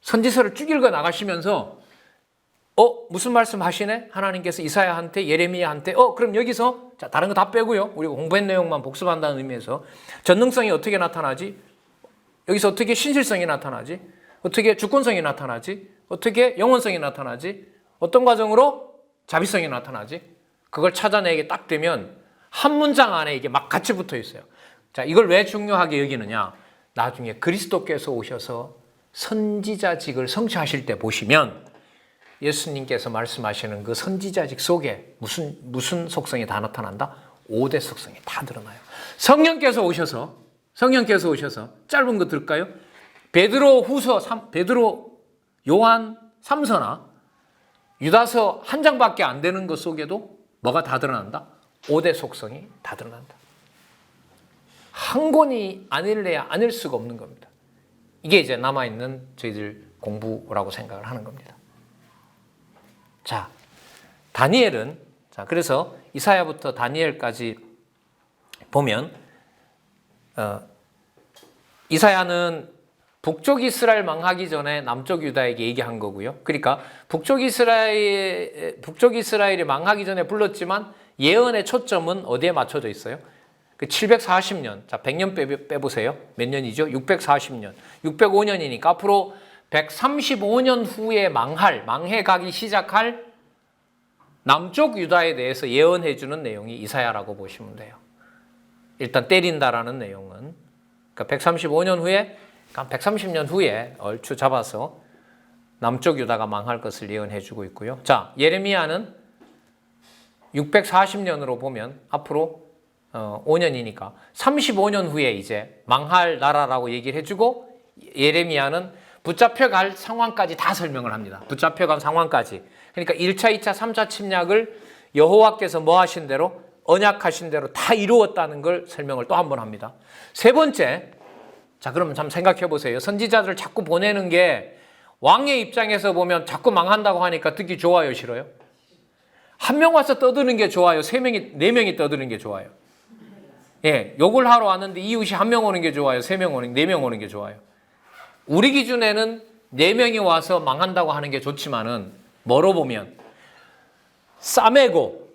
선지서를 쭉 읽어 나가시면서 무슨 말씀 하시네? 하나님께서 이사야한테, 예레미야한테, 그럼 여기서, 자, 다른 거 다 빼고요. 우리가 공부한 내용만 복습한다는 의미에서 전능성이 어떻게 나타나지? 여기서 어떻게 신실성이 나타나지? 어떻게 주권성이 나타나지? 어떻게 영원성이 나타나지? 어떤 과정으로 자비성이 나타나지? 그걸 찾아내게 딱 되면 한 문장 안에 이게 막 같이 붙어 있어요. 자, 이걸 왜 중요하게 여기느냐? 나중에 그리스도께서 오셔서 선지자직을 성취하실 때 보시면 예수님께서 말씀하시는 그 선지자직 속에 무슨 속성이 다 나타난다? 5대 속성이 다 드러나요. 성령께서 오셔서 짧은 거 들을까요? 베드로, 요한 3서나 유다서 한 장밖에 안 되는 것 속에도 뭐가 다 드러난다? 5대 속성이 다 드러난다. 한 권이 아닐래야 아닐 수가 없는 겁니다. 이게 이제 남아있는 저희들 공부라고 생각을 하는 겁니다. 자, 다니엘은, 자, 그래서 이사야부터 다니엘까지 보면, 이사야는 북쪽 이스라엘 망하기 전에 남쪽 유다에게 얘기한 거고요. 그러니까 북쪽 이스라엘이 망하기 전에 불렀지만 예언의 초점은 어디에 맞춰져 있어요? 그 740년, 자, 100년 빼보세요. 몇 년이죠? 640년. 605년이니까 앞으로 135년 후에 망해가기 시작할 남쪽 유다에 대해서 예언해주는 내용이 이사야라고 보시면 돼요. 일단 때린다라는 내용은. 그러니까 135년 후에, 130년 후에 얼추 잡아서 남쪽 유다가 망할 것을 예언해주고 있고요. 자, 예레미야는 640년으로 보면 앞으로 5년이니까 35년 후에 이제 망할 나라라고 얘기를 해주고, 예레미야는 붙잡혀갈 상황까지 다 설명을 합니다. 붙잡혀간 상황까지. 그러니까 1차, 2차, 3차 침략을 여호와께서 뭐 하신 대로, 언약하신 대로 다 이루었다는 걸 설명을 또 한 번 합니다. 세 번째, 자, 그러면 참 생각해 보세요. 선지자들을 자꾸 보내는 게 왕의 입장에서 보면 자꾸 망한다고 하니까 듣기 좋아요, 싫어요? 한 명 와서 떠드는 게 좋아요? 4명이 떠드는 게 좋아요? 예, 욕을 하러 왔는데 이웃이 1명 오는 게 좋아요? 4명 오는 게 좋아요? 우리 기준에는 4명이 와서 망한다고 하는 게 좋지만은, 뭐로 보면 싸매고,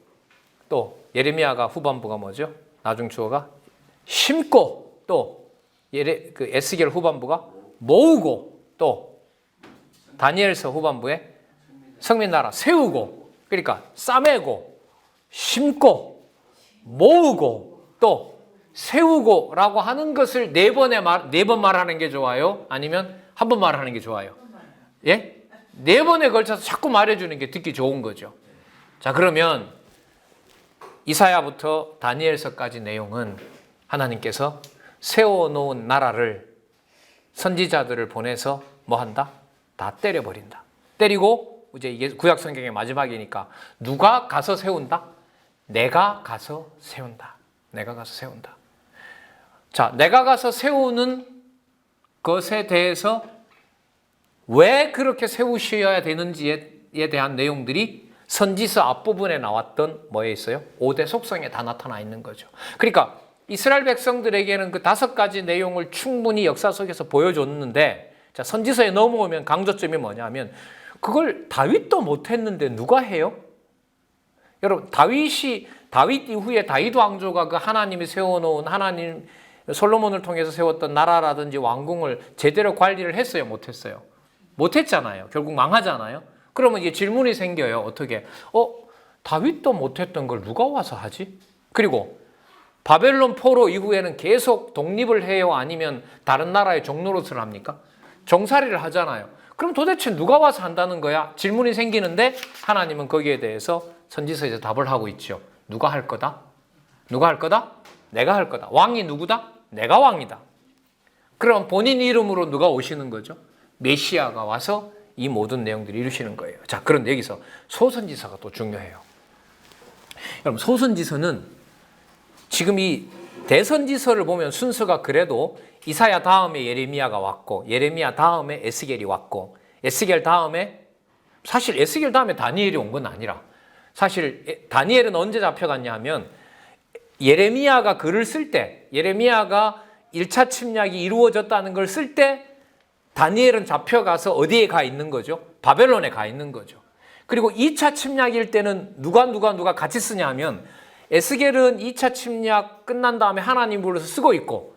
또 예레미야가 후반부가 뭐죠? 나중 주어가 심고 또 그 에스겔 후반부가 모으고 또 다니엘서 후반부에 성민 나라 세우고 그러니까 싸매고 심고 모으고 또 세우고라고 하는 것을 네 번 말하는 게 좋아요? 아니면 한 번 말하는 게 좋아요? 예? 네 번에 걸쳐서 자꾸 말해주는 게 듣기 좋은 거죠. 자, 그러면 이사야부터 다니엘서까지 내용은 하나님께서 세워놓은 나라를 선지자들을 보내서 뭐 한다? 다 때려버린다. 때리고 이제 이게 구약 성경의 마지막이니까 누가 가서 세운다? 내가 가서 세운다. 내가 가서 세운다. 자, 내가 가서 세우는 것에 대해서 왜 그렇게 세우셔야 되는지에 대한 내용들이 선지서 앞부분에 나왔던 뭐에 있어요? 5대 속성에 다 나타나 있는 거죠. 그러니까 이스라엘 백성들에게는 그 5가지 내용을 충분히 역사 속에서 보여줬는데, 자, 선지서에 넘어오면 강조점이 뭐냐면 그걸 다윗도 못했는데 누가 해요? 여러분, 다윗 이후에 다윗 왕조가 그 하나님이 세워놓은 하나님 솔로몬을 통해서 세웠던 나라라든지 왕궁을 제대로 관리를 했어요? 못했어요? 못했잖아요. 결국 망하잖아요. 그러면 이제 질문이 생겨요. 어떻게? 다윗도 못했던 걸 누가 와서 하지? 그리고 바벨론 포로 이후에는 계속 독립을 해요? 아니면 다른 나라의 종노릇을 합니까? 종살이를 하잖아요. 그럼 도대체 누가 와서 한다는 거야? 질문이 생기는데 하나님은 거기에 대해서 선지서에서 답을 하고 있죠. 누가 할 거다? 누가 할 거다? 내가 할 거다. 왕이 누구다? 내가 왕이다. 그럼 본인 이름으로 누가 오시는 거죠? 메시아가 와서 이 모든 내용들을 이루시는 거예요. 자, 그런데 여기서 소선지서가 또 중요해요. 여러분, 소선지서는 지금 이 대선지서를 보면 순서가 그래도 이사야 다음에 예레미야가 왔고, 예레미야 다음에 에스겔이 왔고, 에스겔 다음에, 사실 에스겔 다음에 다니엘이 온 건 아니라, 사실 다니엘은 언제 잡혀갔냐 하면 예레미야가 글을 쓸 때, 예레미야가 1차 침략이 이루어졌다는 걸 쓸 때 다니엘은 잡혀가서 어디에 가 있는 거죠? 바벨론에 가 있는 거죠. 그리고 2차 침략일 때는 누가 같이 쓰냐 하면 에스겔은 2차 침략 끝난 다음에 하나님 불러서 쓰고 있고,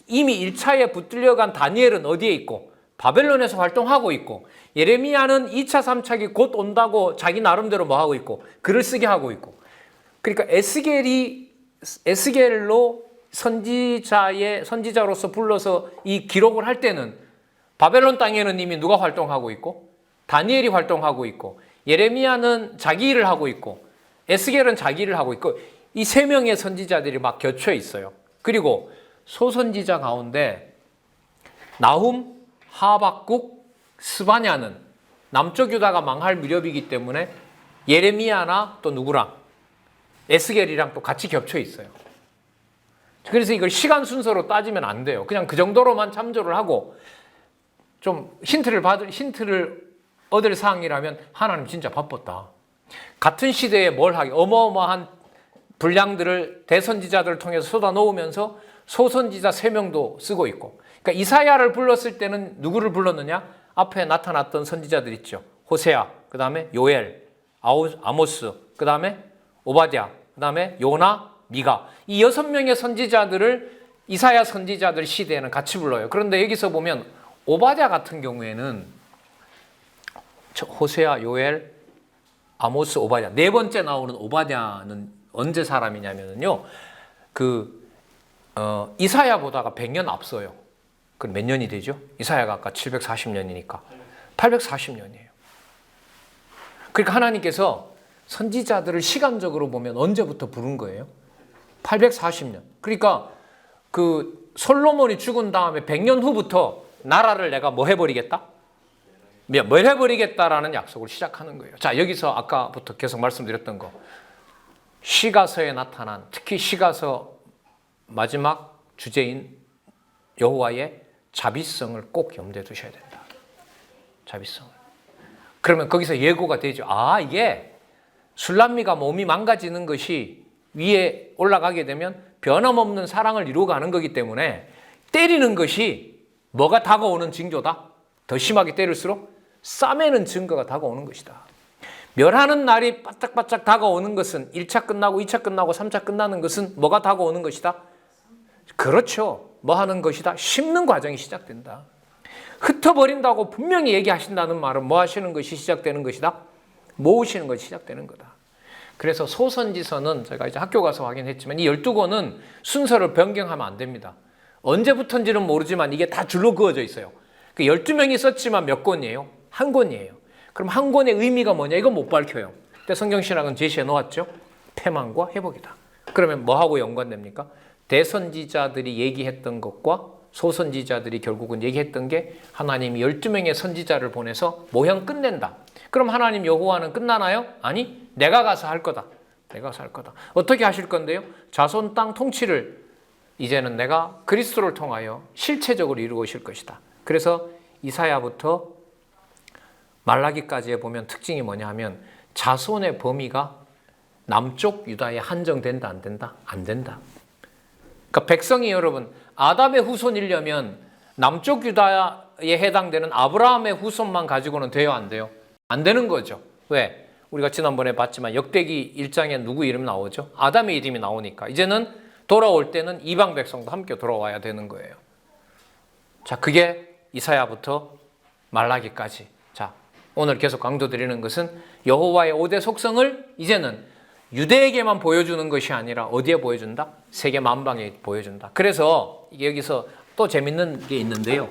이미 1차에 붙들려간 다니엘은 어디에 있고? 바벨론에서 활동하고 있고, 예레미야는 2차, 3차기 곧 온다고 자기 나름대로 뭐 하고 있고, 글을 쓰게 하고 있고. 그러니까 에스겔로 선지자로서 불러서 이 기록을 할 때는 바벨론 땅에는 이미 누가 활동하고 있고, 다니엘이 활동하고 있고, 예레미야는 자기 일을 하고 있고, 에스겔은 자기 일을 하고 있고, 이 3명의 선지자들이 막 겹쳐 있어요. 그리고 소선지자 가운데 나훔, 하박국, 스바냐는 남쪽 유다가 망할 무렵이기 때문에 예레미야나 또 누구랑 에스겔이랑 또 같이 겹쳐 있어요. 그래서 이걸 시간 순서로 따지면 안 돼요. 그냥 그 정도로만 참조를 하고 좀 힌트를 얻을 사항이라면 하나님 진짜 바빴다. 같은 시대에 뭘 하게 어마어마한 분량들을 대선지자들을 통해서 쏟아 놓으면서 소선지자 3명도 쓰고 있고, 그러니까 이사야를 불렀을 때는 누구를 불렀느냐? 앞에 나타났던 선지자들 있죠. 호세아, 그 다음에 요엘, 아모스, 그 다음에 오바댜, 그 다음에 요나, 미가. 이 6명의 선지자들을 이사야 선지자들 시대에는 같이 불러요. 그런데 여기서 보면 오바댜 같은 경우에는 호세아, 요엘, 아모스, 오바댜 4번째 나오는 오바댜는 언제 사람이냐면요, 이사야보다가 100년 앞서요. 그럼 몇 년이 되죠? 이사야가 아까 740년이니까 840년이에요. 그러니까 하나님께서 선지자들을 시간적으로 보면 언제부터 부른 거예요? 840년. 그러니까 그 솔로몬이 죽은 다음에 100년 후부터 나라를 내가 뭐 해버리겠다? 뭘 해버리겠다라는 약속을 시작하는 거예요. 자, 여기서 아까부터 계속 말씀드렸던 거, 시가서에 나타난, 특히 시가서 마지막 주제인 여호와의 자비성을 꼭 염두에 두셔야 된다. 자비성. 그러면 거기서 예고가 되죠. 아, 이게 술람미가 몸이 망가지는 것이 위에 올라가게 되면 변함없는 사랑을 이루어가는 거기 때문에 때리는 것이 뭐가 다가오는 징조다? 더 심하게 때릴수록 싸매는 증거가 다가오는 것이다. 멸하는 날이 바짝바짝 다가오는 것은 1차 끝나고 2차 끝나고 3차 끝나는 것은 뭐가 다가오는 것이다? 그렇죠. 뭐 하는 것이다? 심는 과정이 시작된다. 흩어버린다고 분명히 얘기하신다는 말은 뭐 하시는 것이 시작되는 것이다? 모으시는 것이 시작되는 거다. 그래서 소선지서는 제가 이제 학교 가서 확인했지만 이 12권은 순서를 변경하면 안 됩니다. 언제부터인지는 모르지만 이게 다 줄로 그어져 있어요. 12명이 썼지만 몇 권이에요? 한 권이에요. 그럼 한 권의 의미가 뭐냐? 이건 못 밝혀요. 근데 성경신학은 제시해 놓았죠. 패망과 회복이다. 그러면 뭐하고 연관됩니까? 대선지자들이 얘기했던 것과 소선지자들이 결국은 얘기했던 게 하나님이 12명의 선지자를 보내서 모형 끝낸다. 그럼 하나님 여호와는 끝나나요? 아니, 내가 가서 할 거다. 내가 가서 할 거다. 어떻게 하실 건데요? 자손 땅 통치를 이제는 내가 그리스도를 통하여 실체적으로 이루고 오실 것이다. 그래서 이사야부터 말라기까지에 보면 특징이 뭐냐 하면 자손의 범위가 남쪽 유다에 한정된다, 안 된다? 안 된다. 그러니까 백성이 여러분 아담의 후손이려면 남쪽 유다에 해당되는 아브라함의 후손만 가지고는 돼요, 안 돼요? 안 되는 거죠. 왜? 우리가 지난번에 봤지만 역대기 1장에 누구 이름이 나오죠? 아담의 이름이 나오니까 이제는 돌아올 때는 이방 백성도 함께 돌아와야 되는 거예요. 자, 그게 이사야부터 말라기까지. 자, 오늘 계속 강조드리는 것은 여호와의 5대 속성을 이제는 유대에게만 보여주는 것이 아니라 어디에 보여준다? 세계 만방에 보여준다. 그래서 여기서 또 재밌는 게 있는데요.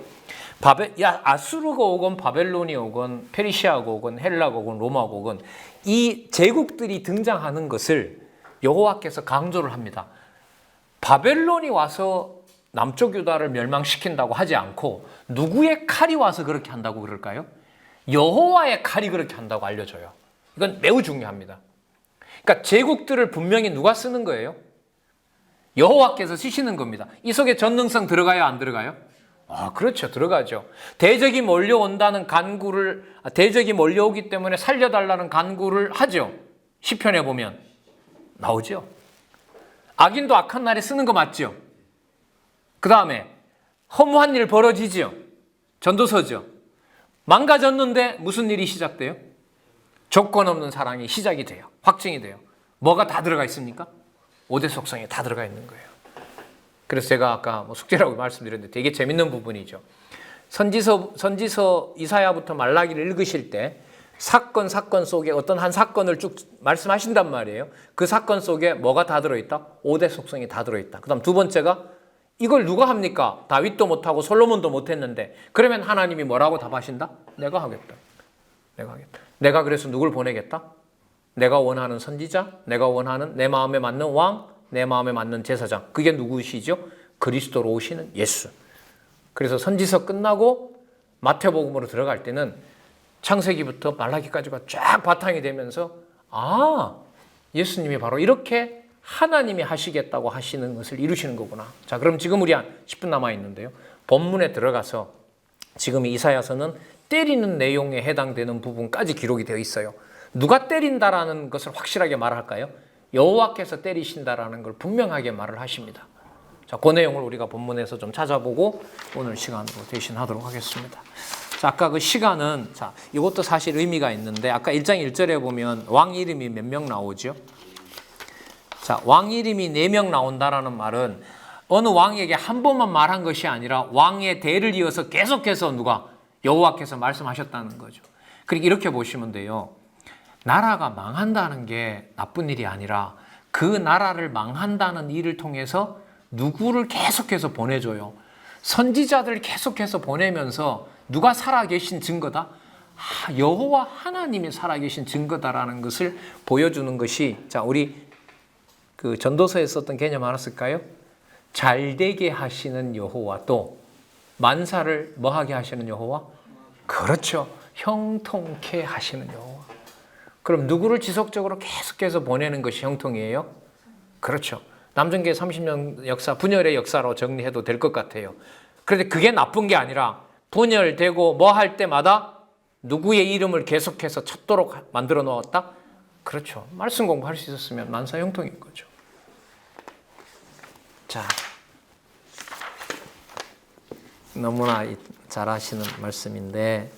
아수르가 오건 바벨론이 오건 페르시아가 오건 헬라가 오건 로마가 오건 이 제국들이 등장하는 것을 여호와께서 강조를 합니다. 바벨론이 와서 남쪽 유다를 멸망시킨다고 하지 않고 누구의 칼이 와서 그렇게 한다고 그럴까요? 여호와의 칼이 그렇게 한다고 알려줘요. 이건 매우 중요합니다. 그러니까 제국들을 분명히 누가 쓰는 거예요? 여호와께서 쓰시는 겁니다. 이 속에 전능성 들어가요, 안 들어가요? 그렇죠. 들어가죠. 대적이 몰려온다는 대적이 몰려오기 때문에 살려달라는 간구를 하죠. 시편에 보면 나오죠. 악인도 악한 날에 쓰는 거 맞죠? 그 다음에 허무한 일 벌어지죠. 전도서죠. 망가졌는데 무슨 일이 시작돼요? 조건 없는 사랑이 시작이 돼요. 확증이 돼요. 뭐가 다 들어가 있습니까? 5대 속성이 다 들어가 있는 거예요. 그래서 제가 아까 숙제라고 말씀드렸는데 되게 재밌는 부분이죠. 선지서 이사야부터 말라기를 읽으실 때 사건 속에 어떤 한 사건을 쭉 말씀하신단 말이에요. 그 사건 속에 뭐가 다 들어있다? 5대 속성이 다 들어있다. 그 다음 두 번째가 이걸 누가 합니까? 다윗도 못하고 솔로몬도 못했는데 그러면 하나님이 뭐라고 답하신다? 내가 하겠다. 내가 하겠다. 내가 그래서 누굴 보내겠다? 내가 원하는 선지자, 내가 원하는 내 마음에 맞는 왕, 내 마음에 맞는 제사장. 그게 누구시죠? 그리스도로 오시는 예수. 그래서 선지서 끝나고 마태복음으로 들어갈 때는 창세기부터 말라기까지가 쫙 바탕이 되면서 예수님이 바로 이렇게 하나님이 하시겠다고 하시는 것을 이루시는 거구나. 자, 그럼 지금 우리 한 10분 남아 있는데요. 본문에 들어가서 지금 이사야서는 때리는 내용에 해당되는 부분까지 기록이 되어 있어요. 누가 때린다라는 것을 확실하게 말할까요? 여호와께서 때리신다라는 걸 분명하게 말을 하십니다. 자, 그 내용을 우리가 본문에서 좀 찾아보고 오늘 시간으로 대신하도록 하겠습니다. 자, 아까 그 시간은 이것도 사실 의미가 있는데 아까 1장 1절에 보면 왕 이름이 몇 명 나오죠? 자, 왕 이름이 4명 나온다라는 말은 어느 왕에게 한 번만 말한 것이 아니라 왕의 대를 이어서 계속해서 여호와께서 말씀하셨다는 거죠. 그러니까 이렇게 보시면 돼요. 나라가 망한다는 게 나쁜 일이 아니라 그 나라를 망한다는 일을 통해서 누구를 계속해서 보내줘요. 선지자들 계속해서 보내면서 누가 살아계신 증거다? 여호와 하나님이 살아계신 증거다라는 것을 보여주는 것이 우리 그 전도서에 썼던 개념 알았을까요? 잘되게 하시는 여호와 또 만사를 뭐하게 하시는 여호와? 그렇죠. 형통케 하시는 여호와. 그럼 누구를 지속적으로 계속해서 보내는 것이 형통이에요? 그렇죠. 남정계 30년 역사, 분열의 역사로 정리해도 될 것 같아요. 그런데 그게 나쁜 게 아니라 분열되고 뭐 할 때마다 누구의 이름을 계속해서 찾도록 만들어 놓았다? 그렇죠. 말씀 공부할 수 있었으면 만사 형통인 거죠. 자, 너무나 잘 하시는 말씀인데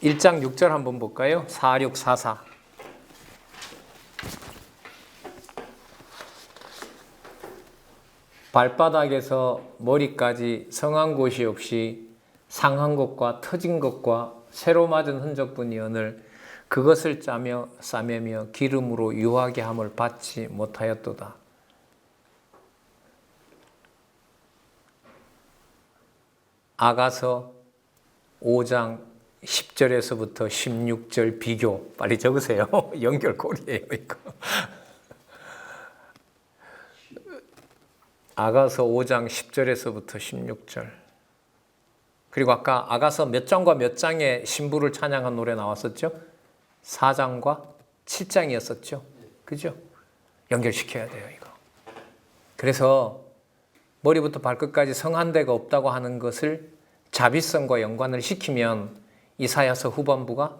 1장 6절 한번 볼까요? 4644. 발바닥에서 머리까지 성한 곳이 없이 상한 것과 터진 것과 새로 맞은 흔적뿐이오늘 그것을 짜며 싸매며 기름으로 유하게 함을 받지 못하였도다. 아가서 5장 10절에서부터 16절 비교 빨리 적으세요. 연결고리예요 이거. 아가서 5장 10절에서부터 16절. 그리고 아까 아가서 몇 장과 몇 장의 신부를 찬양한 노래 나왔었죠? 4장과 7장이었었죠? 그죠? 연결시켜야 돼요 이거. 그래서 머리부터 발끝까지 성 한 대가 없다고 하는 것을 자비성과 연관을 시키면 이사야서 후반부가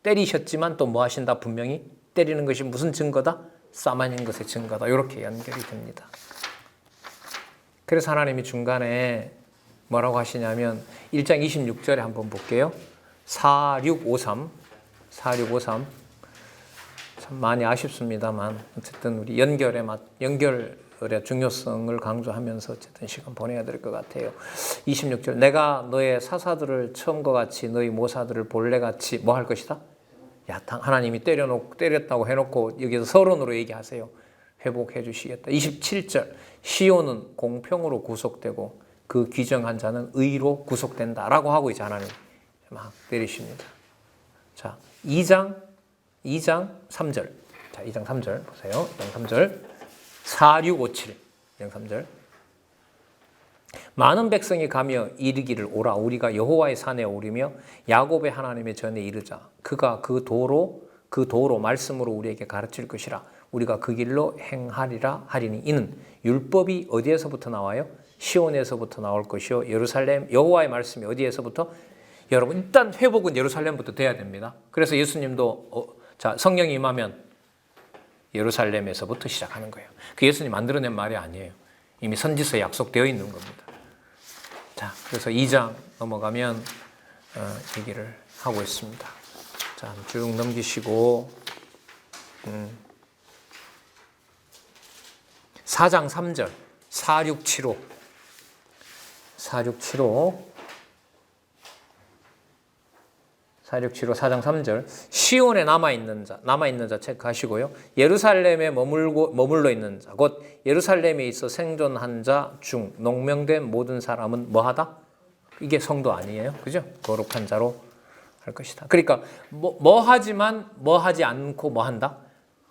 때리셨지만 또 뭐 하신다? 분명히 때리는 것이 무슨 증거다? 싸만인 것의 증거다. 이렇게 연결이 됩니다. 그래서 하나님이 중간에 뭐라고 하시냐면 1장 26절에 한번 볼게요. 4653 참 많이 아쉽습니다만 어쨌든 우리 연결의 중요성을 강조하면서 어쨌든 시간 보내야 될 것 같아요. 26절 내가 너의 사사들을 처음과 같이 너희 모사들을 본래같이 뭐 할 것이다? 하나님이 때렸다고 해놓고 여기서 서론으로 얘기하세요. 회복해 주시겠다. 27절 시온은 공평으로 구속되고 그 규정한 자는 의로 구속된다라고 하고 이제 하나님 막 때리십니다. 자, 2장 3절. 자, 2장 3절 보세요. 2장 3절. 4657. 2장 3절. 많은 백성이 가며 이르기를 오라 우리가 여호와의 산에 오르며 야곱의 하나님의 전에 이르자 그가 그 도로 말씀으로 우리에게 가르칠 것이라 우리가 그 길로 행하리라 하리니 이는 율법이 어디에서부터 나와요? 시온에서부터 나올 것이요 예루살렘 여호와의 말씀이 어디에서부터? 여러분 일단 회복은 예루살렘부터 돼야 됩니다. 그래서 예수님도 성령이 임하면 예루살렘에서부터 시작하는 거예요. 그 예수님 만들어낸 말이 아니에요. 이미 선지서에 약속되어 있는 겁니다. 자, 그래서 2장 넘어가면 얘기를 하고 있습니다. 자, 쭉 넘기시고 4장 3절 4675 4장 3절 시온에 남아있는 자 체크하시고요. 예루살렘에 머물러 있는 자 곧 예루살렘에 있어 생존한 자 중 농명된 모든 사람은 뭐하다? 이게 성도 아니에요. 그죠? 거룩한 자로 할 것이다. 그러니까 뭐 하지만 뭐 하지 않고 뭐 한다?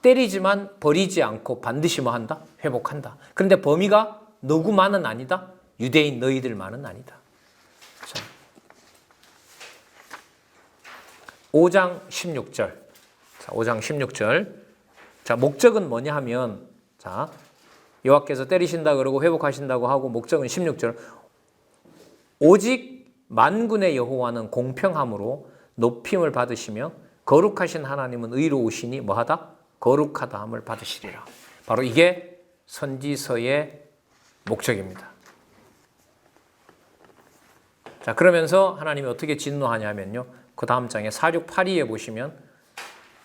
때리지만 버리지 않고 반드시 뭐 한다? 회복한다. 그런데 범위가 너구만은 아니다. 유대인 너희들만은 아니다. 자, 5장 16절. 자, 5장 16절. 자, 목적은 뭐냐 하면 자, 여호와께서 때리신다 그러고 회복하신다고 하고 목적은 16절. 오직 만군의 여호와는 공평함으로 높임을 받으시며 거룩하신 하나님은 의로우시니 뭐하다? 거룩하다 함을 받으시리라. 바로 이게 선지서의 목적입니다. 자, 그러면서 하나님이 어떻게 진노하냐면요. 그 다음 장에 4682에 보시면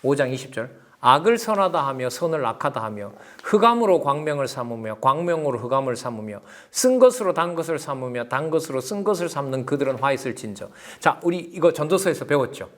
5장 20절 악을 선하다 하며 선을 악하다 하며 흑암으로 광명을 삼으며 광명으로 흑암을 삼으며 쓴 것으로 단 것을 삼으며 단 것으로 쓴 것을 삼는 그들은 화 있을진저. 자, 우리 이거 전도서에서 배웠죠.